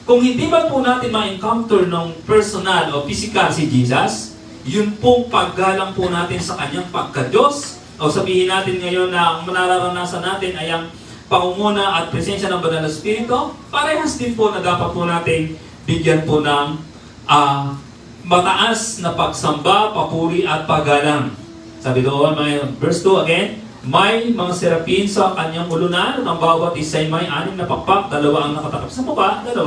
Kung hindi ba po natin ma-encounter ng personal o physical si Jesus, yun pong paggalang po natin sa kanyang pagka-Diyos, o sabihin natin ngayon na ang nararanasan natin ay ang pangunguna at presensya ng Banal na Espiritu, parehas din po na dapat po natin bigyan po ng mataas na pagsamba, papuri at paggalang. Sabi doon, verse 2 again, may mga serapin sa kanyang ulunan, ang bawat isa'y may 6 na pakpak, 2 ang nakatakip sa mukha, 2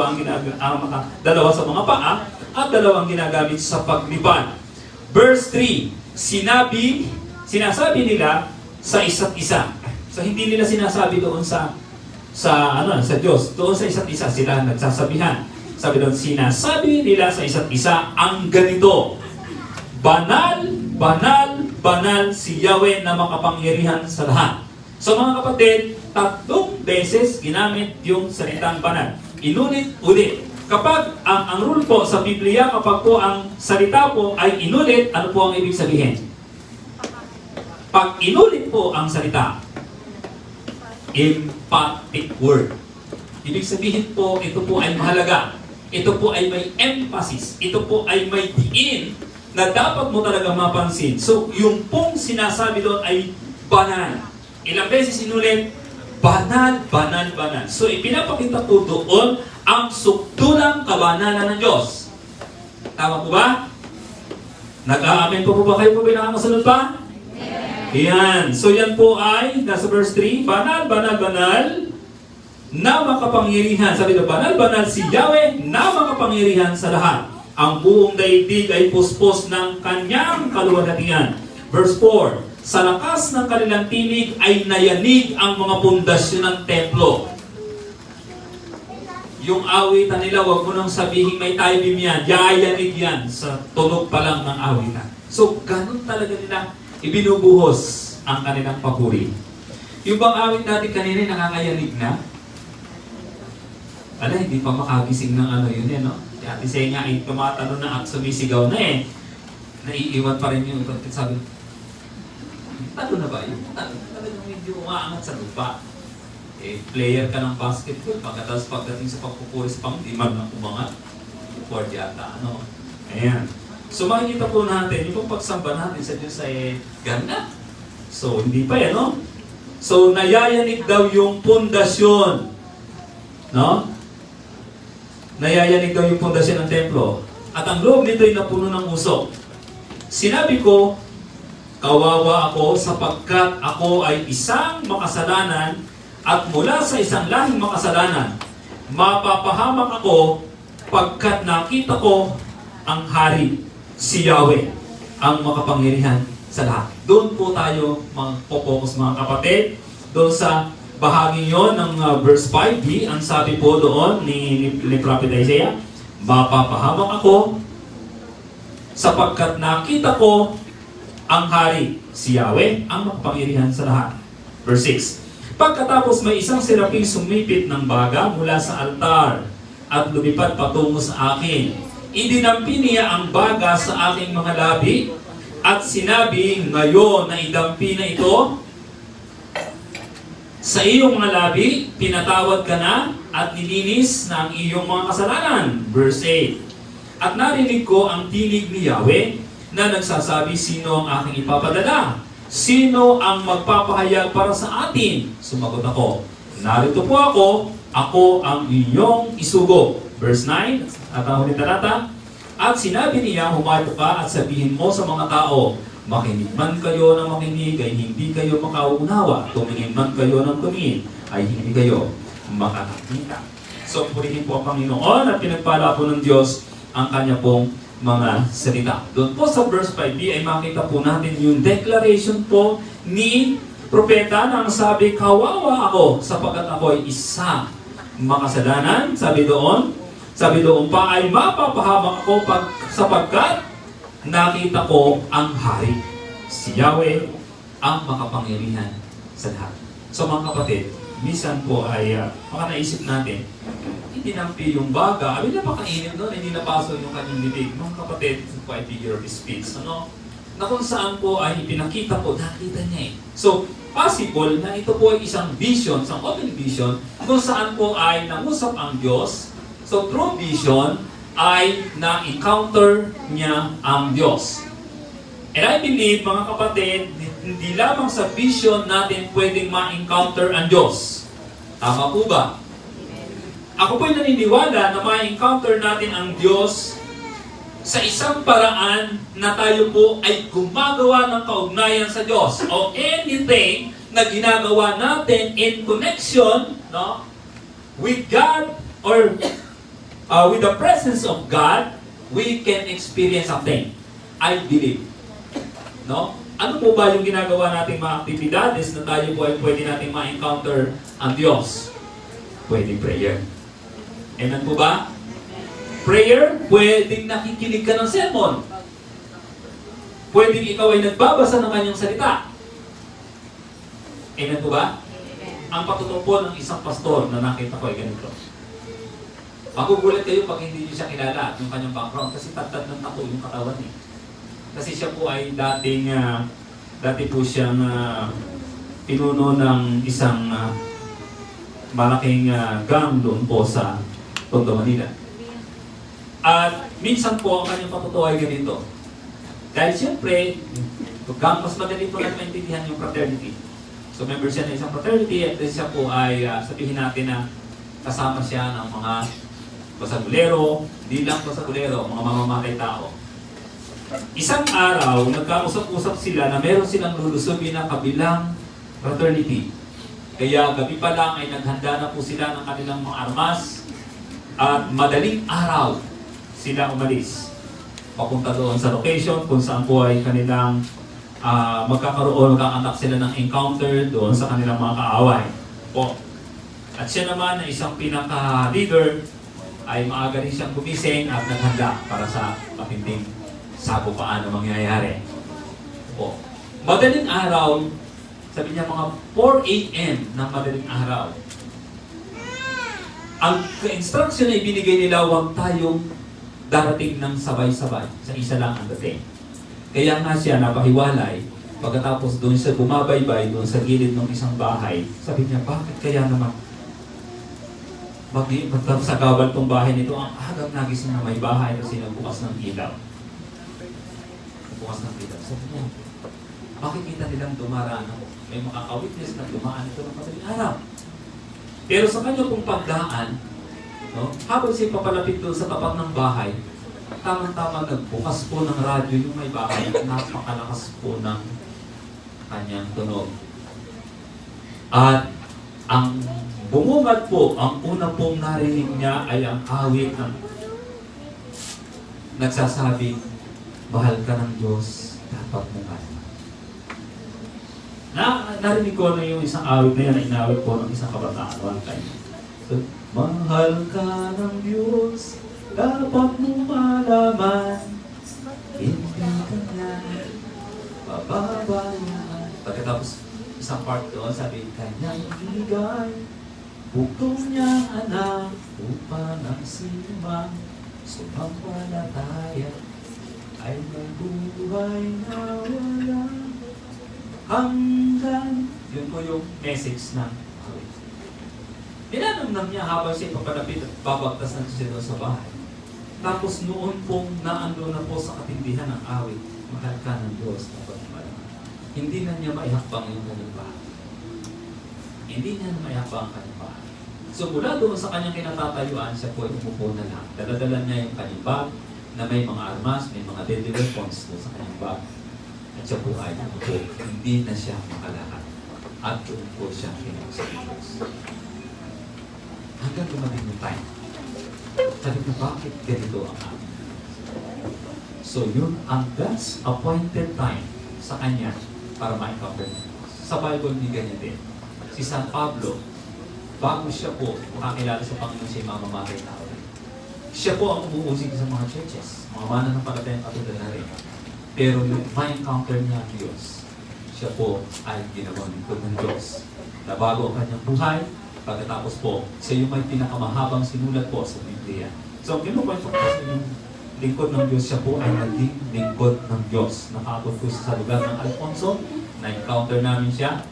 sa mga paa, at 2 ang ginagamit sa paglipad. Verse 3, sinasabi nila sa isa't isa. So hindi nila sinasabi doon sa Diyos. Doon sa isa't isa sila nagsasabihan. Sabi doon, sinasabi nila sa isa't isa ang ganito, banal, banal, banal si Yahweh na makapangyarihan sa lahat. So mga kapatid, 3 beses ginamit yung salitang banal. Inulit-ulit. Kapag ang rule po sa Biblia, kapag po ang salita po ay inulit, ano po ang ibig sabihin? Pag inulit po ang salita, emphatic word. Ibig sabihin po, ito po ay mahalaga. Ito po ay may emphasis. Ito po ay may diin na dapat mo talaga mapansin. So, yung pong sinasabi doon ay banal. Ilang beses inulit, banal, banal, banal. So, ipinapakita po doon ang sukdulang kabanalan ng Diyos. Tama po ba? Nag-aamin po ba kayo po pinakamasunod pa? Yan. So yan po ay, nasa verse 3, banal, banal, banal, na makapangyarihan. Sabi na, banal, banal si Yahweh, na makapangyarihan sa lahat. Ang buong daigdig ay puspos ng kanyang kaluwalhatian. Verse 4, sa lakas ng kanilang tinig ay nayanig ang mga pundasyon ng templo. Yung awitan nila, wag mo nang sabihin may timing yan. Yayanig yan sa tunog pa lang ng awitan. So, ganun talaga nila ibinubuhos ang kanilang papuri. Yung bang awit natin kanina, nakakayanig na? Ala, hindi pa makagising ng ano yun no? Si Ate Senya ay tumatanong na at sumisigaw na naiiwan pa rin yung sabi, talo na ba yun? Talagang medyo umaangat sa lupa. Player ka ng basketball, pagkatapos pagdating sa pagpupuris pang di man na umangat. Ford yata, ano? Ayan. So makikita po natin, yung pagsamba natin sa Diyos ay ganda. So hindi pa yan, no? So nayayanig daw yung pundasyon. No? Nayayanig daw yung pundasyon ng templo. At ang loob nito ay napuno ng usok. Sinabi ko, kawawa ako sapagkat ako ay isang makasalanan at mula sa isang lahing makasalanan, mapapahamak ako pagkat nakita ko ang hari, si Yahweh, ang makapangyarihan sa lahat. Doon po tayo magpo-focus mga kapatid. Doon sa bahagi yon ng verse 5b, ang sabi po doon ni Prophet Isaiah, mapapahamak ako sapagkat nakita ko ang hari, si Yahweh, ang makapangyarihan sa lahat. Verse 6, pagkatapos may isang seraping sumipit ng baga mula sa altar at lumipad patungo sa akin. Idinampi niya ang baga sa aking mga labi at sinabi, ngayon na idampi na ito sa iyong mga labi, pinatawad ka na at nilinis na ang iyong mga kasalanan. Verse 8, at narinig ko ang tinig ni Yahweh na nagsasabi, sino ang aking ipapadala? Sino ang magpapahayag para sa atin? Sumagot ako, narito po ako ang inyong isugo. Verse 9, at ang huli talata, at sinabi niya, humayo ka at sabihin mo sa mga tao, makinig man kayo ng makinig ay hindi kayo makaunawa, tumingin man kayo ng tumingin ay hindi kayo makakakita. So purihin po ang Panginoon at pinagpala po ng Diyos ang kanya pong mga salita. Doon po sa verse 5b ay makita po natin yung declaration po ni propeta na ang sabi, kawawa ako sapagkat ako ay isa makasalanan. Sabi doon pa ay mapapahamak ako sapagkat nakita ko ang hari, si Yahweh, ang makapangyarihan sa lahat. So mga kapatid, minsan po ay baka naisip natin, hindi nampi yung baga, abin na pakainin doon, hindi napaso yung kanyang bibig. Mga kapatid, ito po ay figure of speech. Na kung saan po ay ipinakita po, nakita niya So, possible na ito po ay isang vision, isang open vision, kung saan po ay nangusap ang Diyos. So, through vision, ay na-encounter niya ang Diyos. And I believe, mga kapatid, hindi lamang sa vision natin pwedeng ma-encounter ang Diyos. Tama po ba? Ako po'y naniniwala na ma-encounter natin ang Diyos sa isang paraan na tayo po ay gumagawa ng kaugnayan sa Diyos. O anything na ginagawa natin in connection with God or with the presence of God, we can experience something. I believe. Ano po ba yung ginagawa nating mga aktibidades na tayo po ay pwede nating ma-encounter ang Diyos? Pwede prayer. Amen po ba? Prayer, pwedeng nakikinig ka ng sermon. Pwedeng ikaw ay nagbabasa ng kanyang salita. Amen po ba? Ang patutuo po ng isang pastor na nakita ko ay ganito. Magugulat kayo pag hindi niyo siya kilala at yung kanyang background kasi tatad ng tako yung katawan eh. Kasi siya po ay dati po siyang pinuno ng isang malaking gang doon po sa Tondo, Manila. At minsan po ang kanyang patutuo ay ganito. Dahil siyempre, mas madali po natin maintindihan yung fraternity. So member siya ng isang fraternity at siya po ay sabihin natin na kasama siya ng mga basagulero, hindi lang basagulero, mga mamamatay tao. Isang araw, nagkausap-usap sila na meron silang lulusubin na kabilang fraternity. Kaya gabi pa lang ay naghanda na po sila ng kanilang mga armas at madaling araw sila umalis. Papunta doon sa location kung saan po ay kanilang magkakaroon sila ng encounter doon sa kanilang mga kaaway. Po. At siya naman na isang pinaka-leader ay maaga rin siyang gumising at naghanda para sa matinding sabo paano mangyayari. Po. Madaling araw, sabi niya mga 4 a.m. ng madaling araw. Ang instruction na ibinigay nila, huwag tayong darating ng sabay-sabay. Sa isa lang ang dating. Kaya nga siya napahiwalay, pagkatapos doon siya bumabaybay doon sa gilid ng isang bahay, sabi niya, bakit kaya naman magsagabal tong bahay nito? Ang agang nagising na may bahay kasi nagbukas ng ilaw. Nagbukas ng ilaw. Sabi niya, makikita nilang dumaraan ako. May makaka-witness na dumaan ito ng madaling araw. Pero sa kanya pong pagdaan, no, habang siya papalapit doon sa tapat ng bahay, tamang-tama nagbukas po ng radyo yung may bahay at napakalakas po ng kanyang tunog. At ang bumungad po, ang una pong narinig niya ay ang awit ng nagsasabing, mahal ka ng Diyos, dapat mong mahal. Narinig ko na yung isang awit na yan, na inawit po ng isang kabataan one time. So, mahal ka ng Diyos, dapat mong malaman, hindi ka na pababayaan. Pagkatapos isang part doon, sabi, kanyang ibigay, bugtong niyang anak, upang ang sinumang sumampalataya ay may buhay na walang hanggan. Yun po yung message ng awit. Tinanong niya habang siya papalapit at babagtas na siya doon sa bahay. Tapos noon pong naando na po sa katindihan ng awit, mahal ka ng Diyos, dapat malaman. Hindi na niya maihakbang yung kanyang bahay. Hindi niya na maihakbang ang kanyang bahay. So mula doon sa kanyang kinatatayuan, siya po ay umupo na lang. Daladala niya yung kanyang bag na may mga armas, may mga deadly weapons doon sa kanyang bag. At siya po ay umupo. Hindi na siya makalakad. At doon po siya kinusap ng Diyos. Hanggang dumating yung time. Sabi ko, bakit ganito ang amin? So yun ang God's appointed time sa kanya para ma-encounter ng Diyos. Sa Bible, hindi ganyan din. Si San Pablo, bago siya po makakilala sa Panginoon, siya mamamatay na ako. Siya po ang umuusig sa mga churches, mga mananampalatayang katulad na rin. Pero yung ma-encounter niya ang Diyos, siya po ay ginawang lingkod ng Diyos. Nabago ang kanyang buhay, pagkatapos po, siya yung may pinakamahabang sinulat po sa Biblia. So, kinukwento ko sa yung lingkod ng Diyos, siya po ay naging lingkod ng Diyos. Nakakot po sa lugar ng Alfonso, na-encounter namin siya,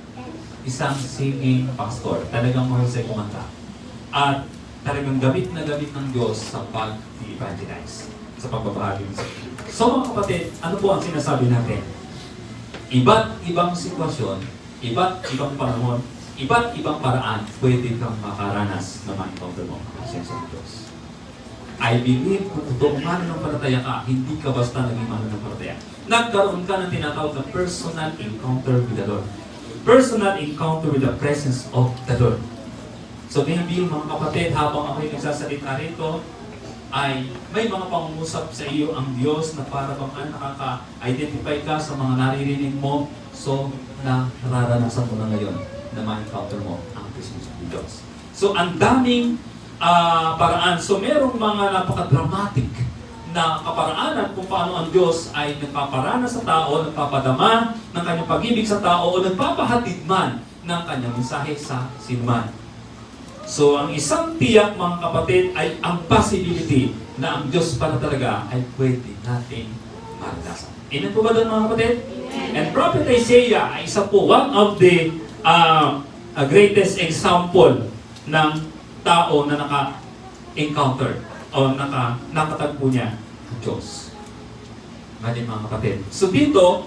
isang singing pastor, talagang mahusay kumanta. At talagang gamit na gamit ng Diyos sa pag-evangelize, sa pagbabahagi ng salita. So mga kapatid, ano po ang sinasabi natin? Iba't ibang sitwasyon, iba't ibang panahon, iba't ibang paraan, pwede kang makaranas na ma-encounter mo ang presensya ng Diyos. I believe kung totoong mananampalataya ka, hindi ka basta naging mananampalataya. Nagkaroon ka ng tinatawag na personal encounter with the Lord. Personal encounter with the presence of the Lord. So maybe mga kapatid, habang ako'y nagsasalita rito, ay may mga pangungusap sa iyo ang Diyos na para bang nakaka-identify ka sa mga naririnig mo, so na nararanasan mo na ngayon na ma-encounter mo ang presence of Diyos. So ang daming paraan. So merong mga napaka-dramatic na kaparaanan kung paano ang Diyos ay nagpaparana sa tao, nagpapadama ng kanyang pag-ibig sa tao o nagpapahatid man ng kanyang mensahe sa sinuman. So ang isang tiyak mga kapatid ay ang possibility na ang Diyos pala talaga ay pwede nating maranasan. Amen po ba doon mga kapatid? And Prophet Isaiah ay isa po, one of the greatest example ng tao na naka-encounter o nakatagpo niya ang Diyos. Mali mga kapatid. So dito,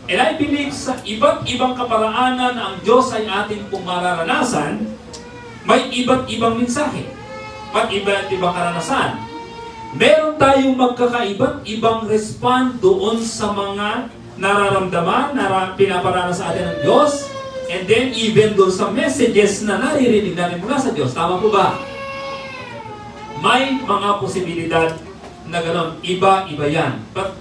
and I believe sa iba't ibang kaparaanan na ang Diyos ay ating pong mararanasan, may iba't ibang mensahe. iba't ibang karanasan. Meron tayong magkakaiba't ibang respond doon sa mga nararamdaman, pinaparanas sa atin ng Diyos, and then even doon sa messages na naririnig natin mula sa Diyos. Tama po ba? May mga posibilidad na gano'n. Iba-iba yan. But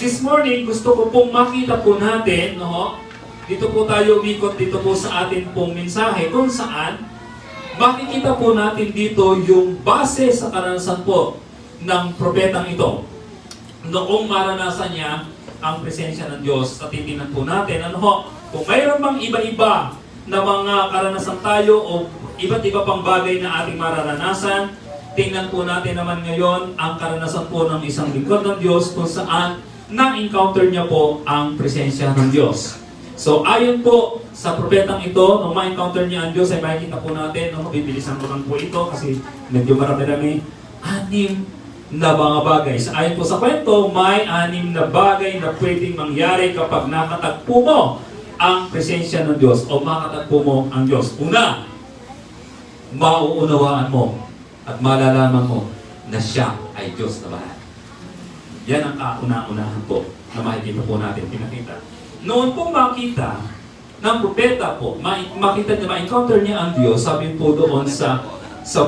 this morning, gusto ko pong makita po natin, no? Dito po tayo umikot dito po sa atin pong mensahe kung saan makikita po natin dito yung base sa karanasan po ng propetang ito. Noong maranasan niya ang presensya ng Diyos, sa titingnan po natin, ano ho, kung mayroon bang iba-iba na mga karanasan tayo o iba't iba pang bagay na ating mararanasan, tingnan po natin naman ngayon ang karanasan po ng isang lingkod ng Diyos kung saan na-encounter niya po ang presensya ng Diyos. So ayon po sa propetang ito, nung ma-encounter niya ang Diyos, ay makikita po natin, no, bibilisan ko lang po ito kasi medyo marami-rami, 6 na mga bagay. So, ayon po sa kwento, may 6 na bagay na pwedeng mangyari kapag nakatagpo mo ang presensya ng Diyos o makatagpo mo ang Diyos. Una, mauunawaan mo at malalaman mo na siya ay Diyos na bahay. Yan ang kauna-unahan po na makikita po natin, pinakita. Noon po makita ng propeta po, makita niya, ma-encounter niya ang Diyos, sabi po doon sa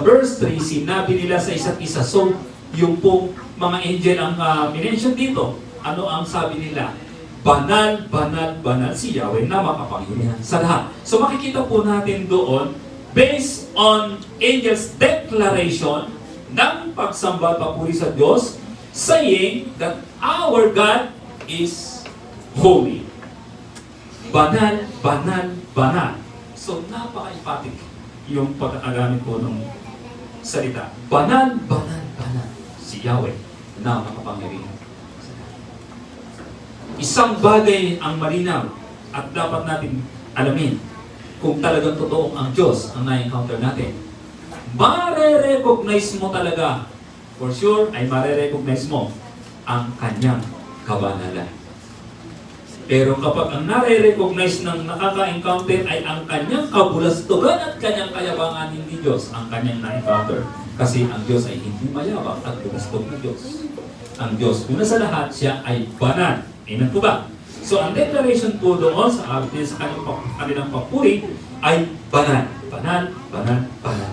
verse 3, sinabi nila sa isa't isa. So, yung pong mga angel ang minention dito, ano ang sabi nila? Banal, banal, banal si Yahweh na makapangyarihan sa lahat. So makikita po natin doon, based on angels' declaration ng pagsamba papuri sa Diyos, saying that our God is holy. Banal, banal, banal. So napaka-emphatic yung pagkakagamit po ng salita. Banal, banal, banal si Yahweh na makapangyarihan. Isang bagay ang malinaw at dapat natin alamin kung talagang totoo ang Diyos ang na-encounter natin. Mare-recognize mo talaga, for sure ay mare-recognize mo ang kanyang kabanalan. Pero kapag ang nare-recognize ng nakaka-encounter ay ang kanyang kabulastugan at kanyang kayabangan, hindi Diyos ang kanyang na-encounter. Kasi ang Diyos ay hindi mayabang at bulastog na Diyos. Ang Diyos, una sa lahat, siya ay banal. Amen po ba? So, ang declaration po doon sa kanilang papuri ay banal. Banal, banal, banal.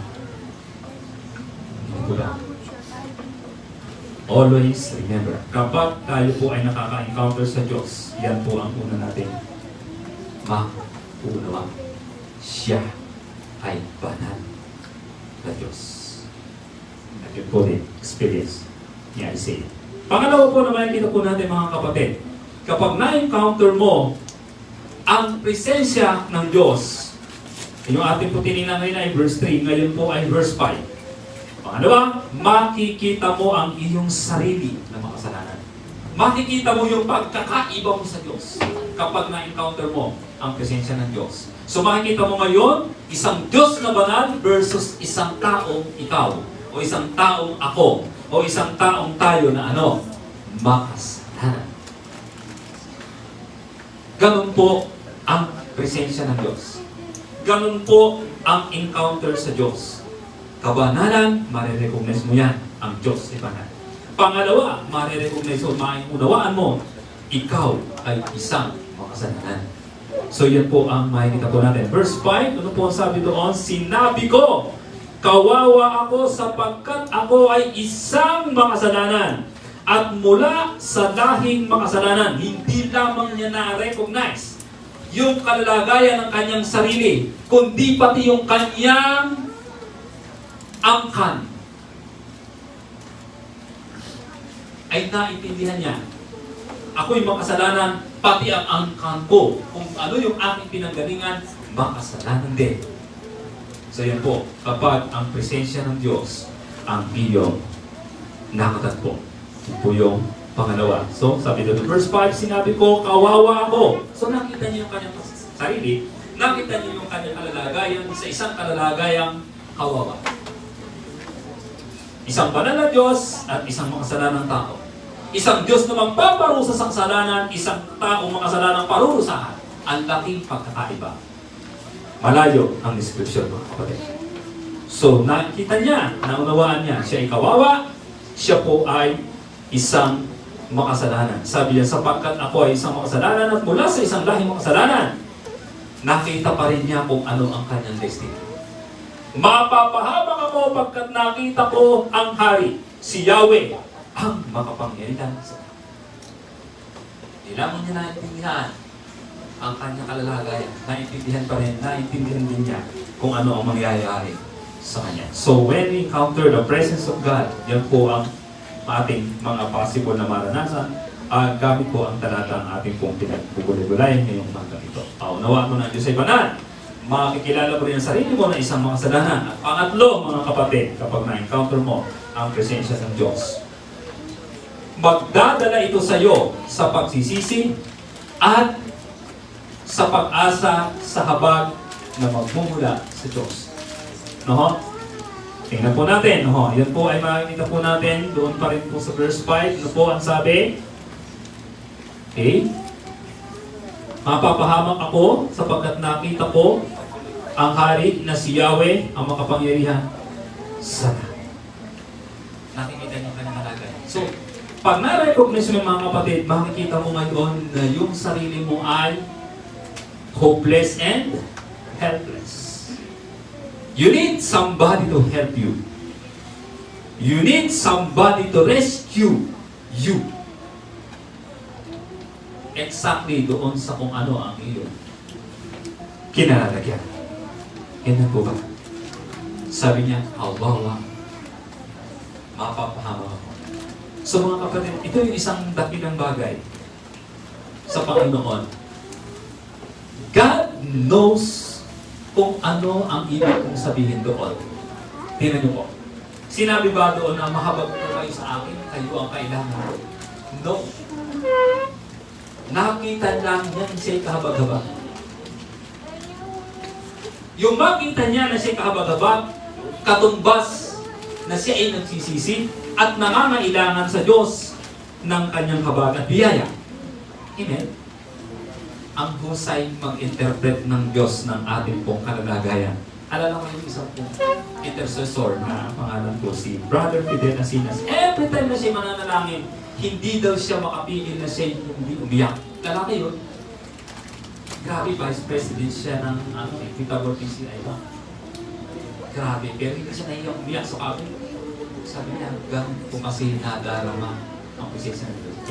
Amen po ba? Always remember, kapag tayo po ay nakaka-encounter sa Diyos, yan po ang una natin maunawa. Siya ay banal na Diyos. At yun po din, experience niya, I say. Pangalawa po naman, kita po natin mga kapatid, kapag na-encounter mo ang presensya ng Diyos, yung ating po tinignan ngayon ay verse 3, ngayon po ay verse 5. Pangalawa, makikita mo ang iyong sarili na makasalanan. Makikita mo yung pagkakaiba mo sa Diyos kapag na-encounter mo ang presensya ng Diyos. So makikita mo ngayon, isang Diyos na banal versus isang taong ikaw, o isang taong ako, o isang taong tayo na ano? Makasalanan. Ganun po ang presensya ng Diyos. Ganun po ang encounter sa Diyos. Kabanalan, marirecognize mo yan. Ang Diyos ay banal. Pangalawa, marirecognize mo, maiunawaan mo, ikaw ay isang makasalanan. So yan po ang makikita po natin. Verse 5, ano po ang sabi doon? Sinabi ko, kawawa ako sapagkat ako ay isang makasalanan. At mula sa lahing makasalanan, hindi lamang niya na-recognize yung kalalagayan ng kanyang sarili, kundi pati yung kanyang angkan. Ay naintindihan niya. Ako'y makasalanan, pati ang angkan ko. Kung ano yung aking pinanggalingan, makasalanan din. So yan po, kapag ang presensya ng Diyos ang iyong nakatagpo. Yan po yung pangalawa. So, sabi doon, verse 5, sinabi ko, kawawa ako. So, nakita niyo yung kanyang sarili, nakita niyo yung kanyang kalalagayan sa isang kalalagayang kawawa. Isang banal na Diyos at isang makasalanang tao. Isang Diyos na magpaparusa sa kasalanan, isang taong makasalanang parurusahan. Ang laking pagkakaiba. Malayo ang description, mga kapatid. So, nakita niya, naunawaan niya, siya ay kawawa, siya po ay isang makasalanan. Sabi niya, sapagkat ako ay isang makasalanan at mula sa isang lahing makasalanan, nakita pa rin niya kung ano ang kanyang destiny. Mapapahabang ako pagkat nakita ko ang hari, si Yahweh, ang makapangyarihan sa lahat. Hindi lamang niya naintindihan ang kanyang kalalagayan. Naintindihan pa rin, naintindihan din niya kung ano ang mangyayari sa kanya. So when we encounter the presence of God, yan po ang ating mga possible na maranasan. Gamit po ang talatang ating pong pinagpupulay-bulay ngayong umaga ito. Paunawaan mo na ang Diyos ay banal. Makikilala mo rin ang sarili mo na isang makasalanan. At pangatlo, mga kapatid, kapag na-encounter mo ang presensya ng Diyos, magdadala ito sa iyo sa pagsisisi at sa pag-asa sa habag na magmumula sa Diyos. No? Tingnan po natin. No? Yan po ay makikita po natin doon pa rin po sa verse 5. Ano po ang sabi? Okay? Mapapahamak ako sapagkat nakita ko ang hari na si Yahweh ang makapangyarihan sa lahat. Nakikita niyo kanyang kalagayan. So, pag na-recognize mo mga kapatid, makikita mo ngayon na yung sarili mo ay hopeless and helpless. You need somebody to help you. You need somebody to rescue you. Exactly doon sa kung ano ang iyong kinalalagyan. Ganyan po ba? Sabi niya, hawawa, mapapahama ako. So mga kapatid, ito yung isang dakilang bagay sa Panginoon. God knows kung ano ang ibig kong sabihin doon. Tingnan niyo po. Sinabi ba doon na mahabag po kayo sa akin, kayo ang kailangan? No. Nakita lang niya na siya'y kahabag-habag. Yung makita niya na siya'y kahabag-habag, katumbas na siya ay nagsisisi at nangangailangan sa Diyos ng kanyang habag at biyaya. Amen? Ang husay mag-interpret ng Diyos ng ating pong kalalagayan. Alala ko yung isang pong intercessor na pangalan ko, si Brother Fidel Asinas. Every time na siya mananalangin, hindi daw siya makapigil na siya hindi umiyak. Lalaki yun. Grabe, Vice President siya ng Pitagor PCI ba? Grabe, pero hindi siya nahiyang umiyak. So sabi niya, ganun po kasi nadarama ang presensya ng Diyos.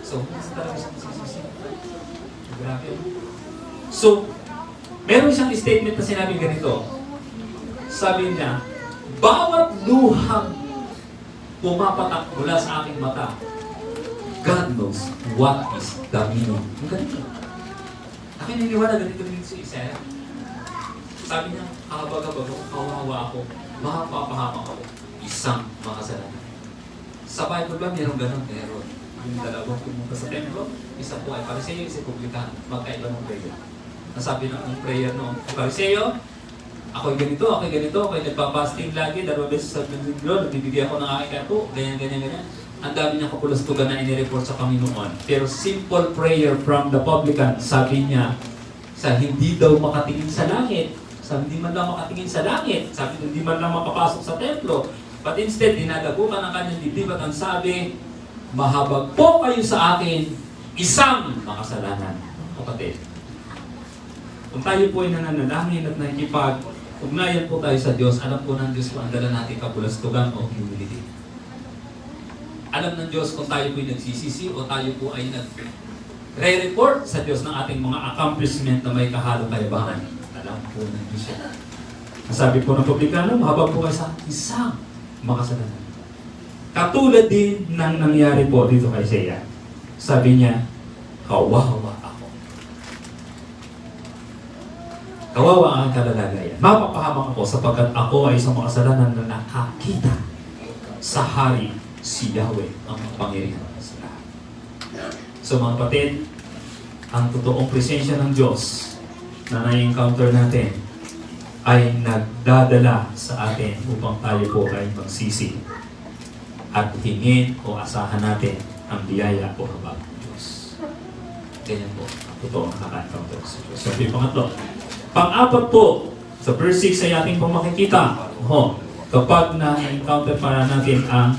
So, nasa talaga siyang sisisi. Grabe. So, meron siyang statement na sinabi ganito. Sabi niya, bawat luhang pumapatak mula sa aking mata, God knows what is the meaning. Ang ganito. Akin niniwala ganito rin si Isaiah. Sabi niya, habag-habag ako, kawawa ako, mapapahamak ako, isang makasalanan. Sa Bible ba mayroong ganun? Meron. Yung dalawang pumunta sa templo, isa po ay Pariseo, isa publikan, magkaiba ng prayer. Nasabi ng prayer noong Pariseo, ako'y ganito, ako'y nagpapasting lagi, 2 beses sa linggo, nagbibigay ako ng aking kapo, ganyan. Ang dami niya kapulastugan na inireport sa Panginoon. Pero simple prayer from the publican, sabi niya, sa hindi daw makatingin sa langit, sabi hindi man lang makatingin sa langit, sabi hindi man lang makapasok sa templo, but instead, dinadagukan ang kanyang dibdib at ang sabi, mahabag po kayo sa akin, isang makasalanan. Kapatid, kung tayo po ay nananalangin at nakikipag-ugnayan po tayo sa Diyos, alam po ng Diyos kung ang dala natin kapulastugan o humility. Alam ng Diyos kung tayo po ay nagsisisi o tayo po ay nag-re-report sa Diyos ng ating mga accomplishment na may kahalong kayabangan. Alam po ng Diyos yan. Sabi po ng publikano, mahabag po kayo sa isang makasalanan. Katulad din ng nangyari po dito kay Isaiah. Sabi niya, kawawa ako. Kawawa ang kalalagayan. Mapapahamak ako sapagkat ako ay isang makasalanan na nakakita sa hari si Yahweh ang pangyarihan sa lahat. So mga kapatid, ang totoong presensya ng Diyos na na-encounter natin ay nagdadala sa atin upang tayo po ay magsisi at hingin o asahan natin ang biyaya o habag ng Diyos. Ganyan po ang totoong nakaka-encounter sa Diyos. So, pangatlo. Pang-apat po, Sa verse 6 ay ating pong makikita. Kapag na-encounter pa natin ang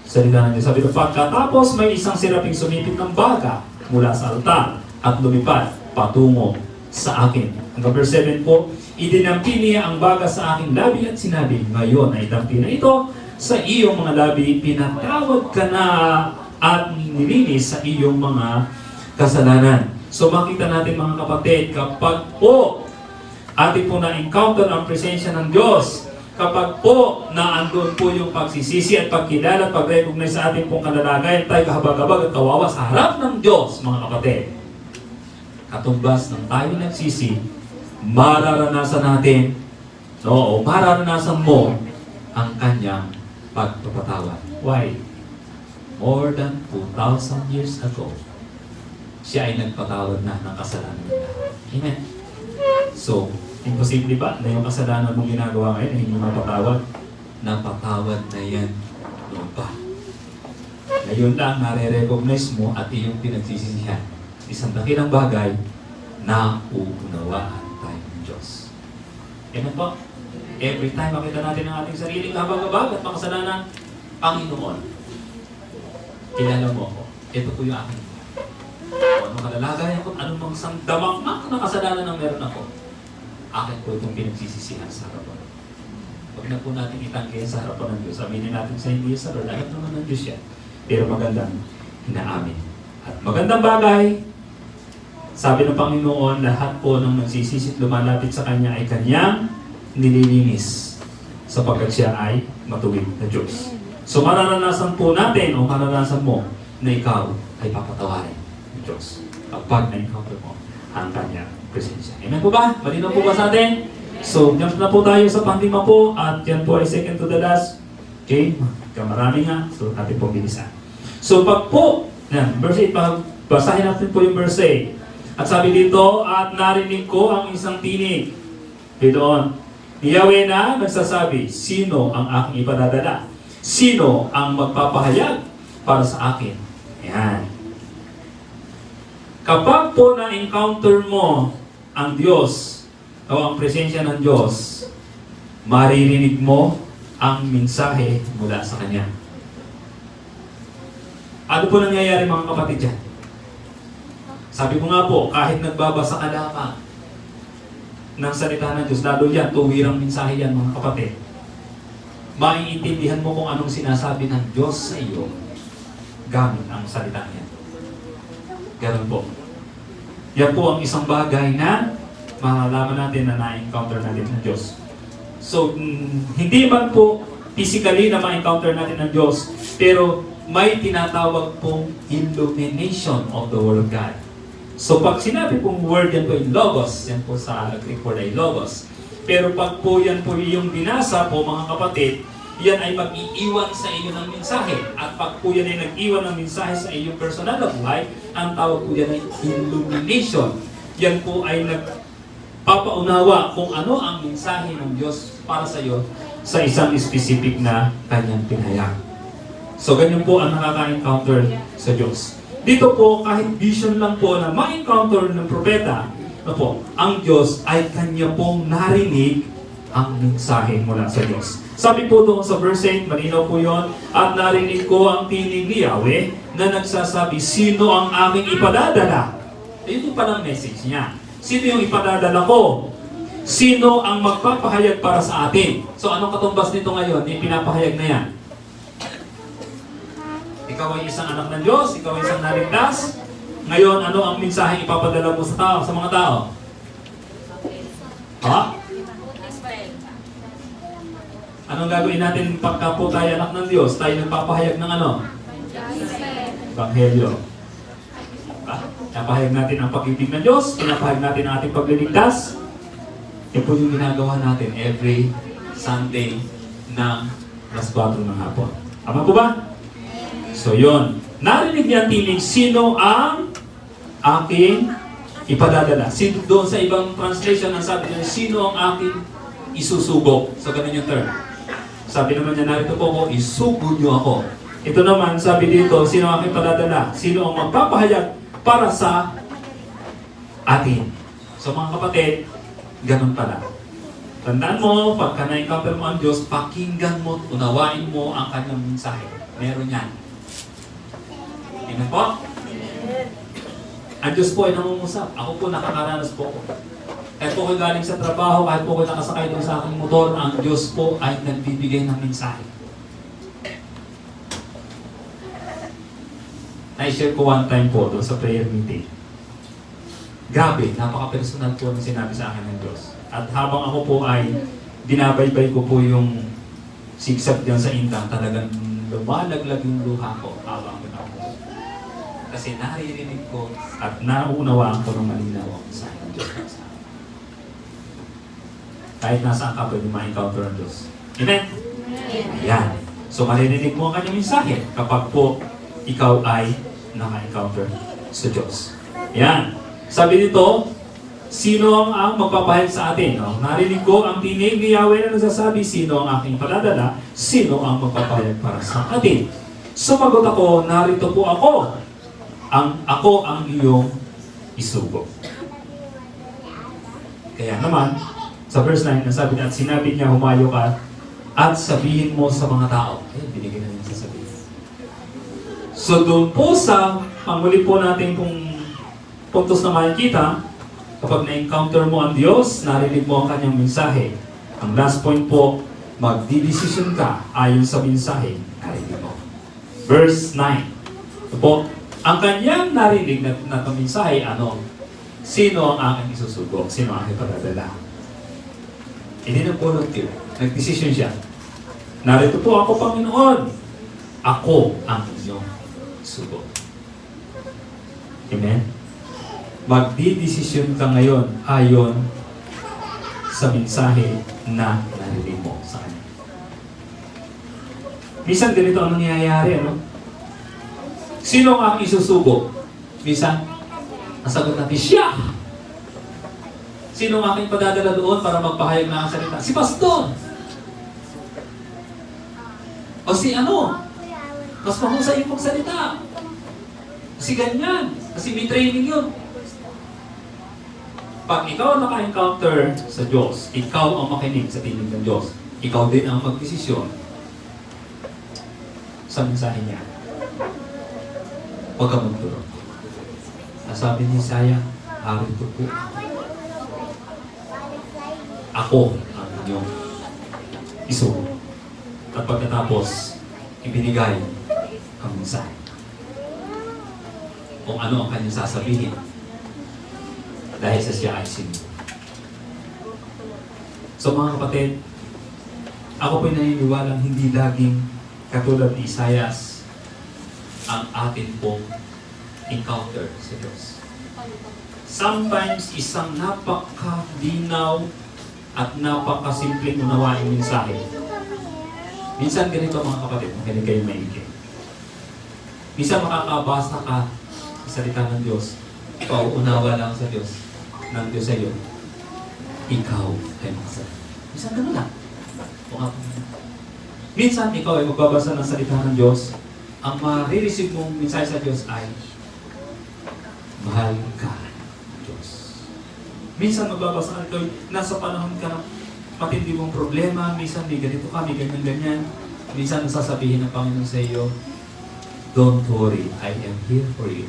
salita ng Diyos. Sabi ko, pagkatapos may isang seraping sumipit ng baga mula sa altar at lumipad patungo sa akin. Hanggang verse 7 po, idinampi niya ang baga sa aking labi at sinabi, ngayon ay dampi na ito sa iyong mga labi, pinatawad ka na at nilinis sa iyong mga kasalanan. So makita natin mga kapatid, kapag po ating po na-encounter ang presensya ng Diyos, kapag po naandun po yung pagsisisi at pagkilala at pag-recognize sa ating pong kalalagayan, tayo kahabag-habag at kawawa sa harap ng Diyos, mga kapatid. Katumbas ng tayo nagsisi, mararanasan natin, mararanasan mo ang kanyang pagpapatawad. Why? More than 2,000 years ago, siya ay nagpatawad na ng kasalanan nila. Amen. So, imposible ba na yung kasalanan mong ginagawa ngayon ay hindi mapatawad? Napatawad na yan noon pa. Ngayon lang, nare-recognize mo at iyong pinagsisisihan. Isang dakilang bagay na uunawaan tayo ng Diyos. Amen po? Every time makita natin ang ating sariling habag-habag at makasalanan, Panginoon, kilala mo ako. Ito po yung aking kung anong kalalagayan ko, anong mga damakmak na kasalanan ang meron ako, akin po itong pinagsisisihan sa harapan. Huwag na po natin itanggi sa harapan ng Diyos. Aminin natin sa hindi sa Lord. Alam naman ng Diyos yan. Pero magandang inaamin. At magandang bagay, sabi ng Panginoon, lahat po ng nagsisisit lumalapit sa Kanya ay Kanyang nililinis sapagkat siya ay matuwid na Diyos. So mararanasan po natin o mararanasan mo na ikaw ay papatawarin ng Diyos kapag na-encounter mo ang Kanyang presensya. Amen po ba? Malinaw po ba sa atin? So, jump na po tayo sa panglima po at yan po ay second to the last. Okay? Marami nga. So, natin po bilisan. So, pag po, yan, verse 8, basahin natin po yung verse 8. At sabi dito, at narinig ko ang isang tinig. Doon, ni Yahweh na nagsasabi, sino ang aking ipadadala? Sino ang magpapahayag para sa akin? Yan. Kapag po na-encounter mo ang Diyos o ang presensya ng Diyos, maririnig mo ang mensahe mula sa Kanya. Ano po nangyayari mga kapatid dyan? Sabi ko nga po, kahit nagbabasa ka lamang ng salita ng Diyos, lalo yan, tuwirang mensahe yan mga kapatid, maiintindihan mo kung anong sinasabi ng Diyos sa iyo gamit ang salita niya. Ganun po. Yan po ang isang bagay na malalaman natin na na-encounter natin ng Diyos. So, hindi man po physically na ma-encounter natin ng Diyos, pero may tinatawag pong illumination of the Word of God. So, pag sinabi pong word, yan po yung logos. Yan po sa Greek word ay logos. Pero pag po yan po yung binasa po, mga kapatid, yan ay mag-iiwan sa iyo ng mensahe. At pag po yan ay nag-iwan ng mensahe sa iyong personal na buhay, ang tawag po yan ay illumination. Yan po ay nagpapaunawa kung ano ang mensahe ng Diyos para sa iyo sa isang specific na kanyang pinahayag. So, ganyan po ang nakaka-encounter sa Diyos. Dito po, kahit vision lang po na ma-encounter ng propeta, ang Diyos ay kanya pong narinig ang mensahe mula sa Diyos. Sabi po doon sa verse 8, malinaw po yun, at narinig ko ang tinig ni Yahweh na nagsasabi, sino ang aking ipadadala? Ito pa lang message niya. Sino yung ipadadala ko? Sino ang magpapahayag para sa atin? So anong katumbas nito ngayon? Yung pinapahayag na yan. Ikaw ay isang anak ng Diyos, ikaw ay isang naligtas. Ngayon, ano ang mensaheng ipapadala mo sa tao, sa mga tao? Ha? Anong gagawin natin pagka po tayo anak ng Diyos? Tayo nagpapahayag ng ano? Ebanghelyo. Pinapahayag natin ang pag-ibig ng Diyos, pinapahayag natin ang ating pagliligtas. Yan po yung ginagawa natin every Sunday ng alas 4 ng hapon. Tama po ba? So yun. Narinig niya tinig, sino ang aking ipadadala? Sino doon sa ibang translation, ang sabi niya, sino ang aking isusugok? So ganun yung term. Sabi naman niya, narito po ako, isugo niyo ako. Ito naman, sabi dito, sino ang aking ipadadala? Sino ang magpapahayag para sa atin? So mga kapatid, ganun pala. Tandaan mo, pagka na-encounter mo ang Diyos, pakinggan mo, unawain mo ang kanyang mensahe. Meron yan. Amen po? Ang Diyos po ay nangungusap. Ako po nakakaranas po ko. Kahit po ko galing sa trabaho, kahit po ko nakasakay doon sa aking motor, ang Diyos po ay nagbibigay ng mensahe. Na-share ko one time po doon sa prayer meeting. Grabe, napaka-personal po ng sinabi sa akin ng Diyos. At habang ako po ay binabaybay ko po yung sigsag diyan sa indang, talagang lumalaglag yung luha ko habang ako. Kasi naririnig ko at nauunawaan ko ng malinaw ang mensahe ng Diyos. Kahit nasaan ka, pwede ma-encounter ang Diyos. Amen? Yan. So maririnig mo ang kanyang mensahe kapag po ikaw ay naka-encounter sa Diyos. Yan. Sabi nito, sino ang magpapahayag sa atin? No? Narinig ko ang tinig ni Yahweh na nagsasabi, sino ang aking padadala? Sino ang magpapahayag para sa atin? Sumagot ako, narito po ako. Ako ang iyong isugo. Kaya naman, sa verse 9, nasabi niya, at sinabi niya, humayo ka at sabihin mo sa mga tao. Binigyan na niya sasabihin. So doon po sa panguli po natin kung puntos na makikita, kapag na-encounter mo ang Diyos, narinig mo ang kanyang mensahe. Ang last point po, magdidesisyon ka ayon sa mensahe narinig mo. Verse 9. Ito po, ang kanyang narinig na mensahe, ano? Sino ang aking isusugo? Sino ang aking padadala? Hindi nag-volunteer. Nag-decision siya. Narito po ako, Panginoon. Ako ang inyong sugo. Amen? Magdidesisyon ka ngayon ayon sa mensahe na narinig mo sa kanya. Minsan ganito ang nangyayari, ano? Sino ang aking isusugo? Minsan, nasagot natin, siya! Sino ang aking padadala doon para magpahayag na ang salita? Si Pastor! O si ano? Mas mahusay yung magsalita. Kasi ganyan. Kasi may training yun. Pag ikaw ang naka-encounter sa Diyos, ikaw ang makinig sa tinig ng Diyos, ikaw din ang magdesisyon sa mensahe niya. Huwag ka magturo. Nasabi ni Isaiah, harito po ako ang inyong isugo. At pagkatapos, ibinigay ang mensahe. Kung ano ang kanyang sasabihin dahil sa siya ay sino. So mga kapatid, ako po'y naniniwalang hindi laging katulad ni Isaias ang atin pong encounter sa Diyos. Sometimes isang napaka-linaw at napaka-simpleng unawain mensahe. Minsan ganito mga kapatid, makinig kayo maigi. Minsan makakabasa ka sa salita ng Diyos, pauunawa lang sa Diyos, ng Diyos sa iyo, ikaw ay masarap. Minsan gano'n lang. Minsan ikaw ay magbabasa ng salita ng Diyos, ang marireceive mong mensahe sa Diyos ay, mahal ka ng Diyos. Minsan magbabasa ka ikaw, nasa panahon ka ng matindi mong problema, minsan may ganito ka, may ganyan-ganyan. Minsan nasasabihin ng Panginoon sa iyo, don't worry, I am here for you.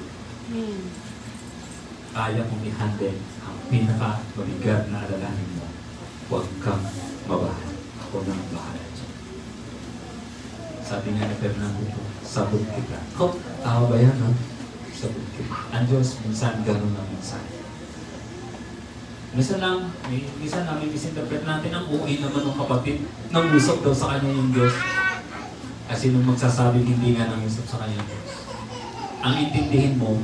Kaya kong i-handle ang pinaka-mabigat na alalahanin mo. Huwag kang mabahan. Ako nang bahala dyan. Sabi nga ni Fernando, sabot kita. Oh, tama ba yan, ha? Sabot kita. Ang Diyos, minsan gano'n ang minsan. Minsan namin misinterpret natin ang uwi naman ng kapatid. Nangusap daw sa kanya yung Diyos. Kasi nung magsasabing hindi nga nangusap sa kanya yung Diyos. Ang intindihin mo,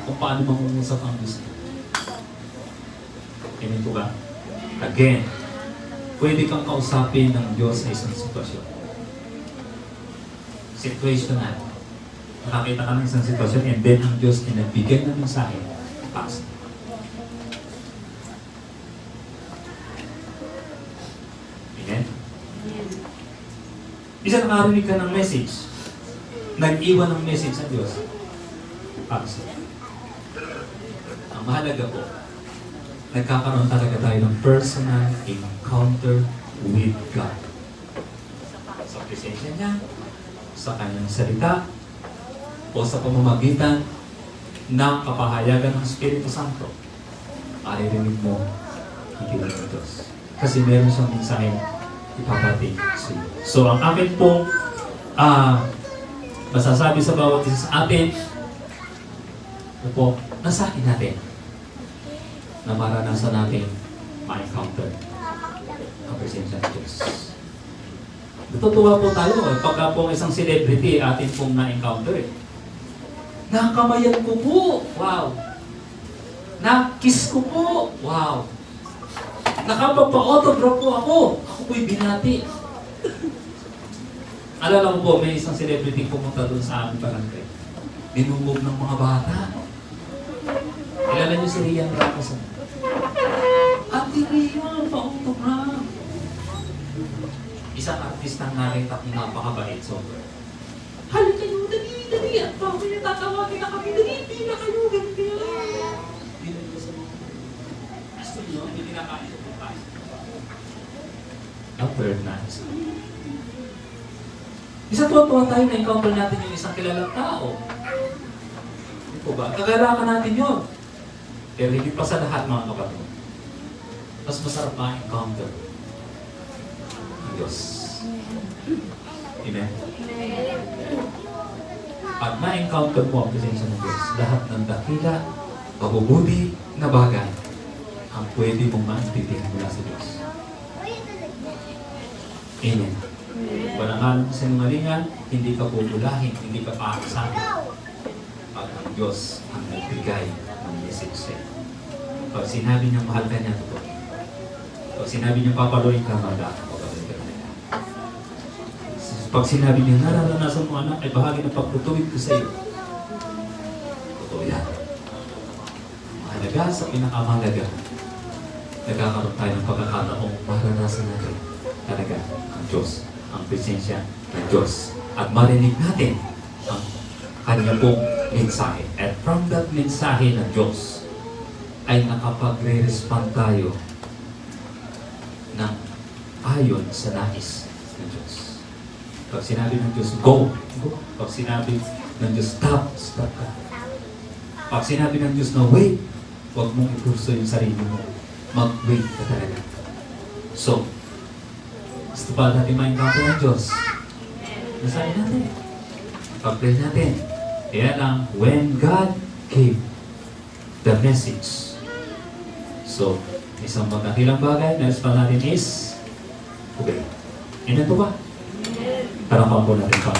kung paano mangungusap ang Diyos. Amen po ba? Again, pwede kang kausapin ng Diyos sa isang sitwasyon. Situational. Nakakita ka ng isang sitwasyon and then ang Diyos ay nagbigay ng mensahe. Pass. Amen? Isa nakarinig ka ng message. Nag-iwan ng message sa Diyos. Pass. Ang mahalaga po, nagkakaroon talaga tayo ng personal encounter with God. Sa presensya niya, sa kanyang salita, o sa pamamagitan ng kapahayagan ng Espiritu Santo, maririnig mo ang tinig ng Diyos. Kasi meron siyang mensahe ipapating sa iyo. So, ang akin pong masasabi sa bawat isa sa atin, ito po, nasa akin natin na maranasan natin ma-encounter ang presensya ng Diyos. Natutuwa po tayo pagka po isang celebrity atin pong na-encounter eh. Nakamayan ko po, wow! Nakiss ko po, wow! Nakapagpa-autograph po ako, ako po'y binati. Alala ko po, may isang celebrity pumunta doon sa aming barangay. Dinumog ng mga bata. Kilala niyo si Rian Ramos? Ate Rian, pa-autograph. Isang artistang nakita kong napakabait, sobra. Halika kayo, dali, at bakit niya tatawagin na kami, dali, na kayo, ganyan. Hindi na ito sa mga. Gusto niyo, hindi na kami sa pagkain. Third na isa. Isa tuwa-tuwa tayo na encounter natin yung isang kilalang tao. Hindi po ba? Kagalakan natin yun. Pero hindi pa sa lahat mga kapatid. Mas masarap ma-encounter ang Diyos. Amen? Pag ma-encounter mo ang presensya ng Diyos, lahat ng dakila, mabubuti na bagay ang pwede mong maintindihan mula sa Diyos. Amen. Walang halong sinungalingan, hindi ka pupulahin, hindi ka paakasahin. Pag ang Diyos ang nagbigay ng message sa'yo. Pag sinabi niya mahal ka niya, totoo. Pag sinabi niya papaloy ka, magdaan ka papaloy ka nila. Pag sinabi niya nararanasan mo anak, ay bahagi ng pagtutuwid ko sa iyo. Totoo yan. Mahalaga sa pinakamahalaga, nagkakaroon tayo ng pagkakataong maranasan natin talaga ang Diyos, ang presensya ng Diyos. At marinig natin ang kanya pong mensahe. At from that mensahe ng Diyos, ay nakapagre-respond tayo ng ayon sa nais ng Diyos. Pag sinabi ng Diyos, go, go. Pag sinabi ng Diyos, stop, stop ka. Pag sinabi ng Diyos na wait, huwag mong ipurso yung sarili mo. Mag-wait ka talaga. So, gusto ba natin ma-encounter ng Diyos? Nasabi natin. Pag-pray natin. Kaya lang, when God gave the message. So, isang magkakilang bagay na respond natin is okay. Ina to ba? Parang pampo natin pang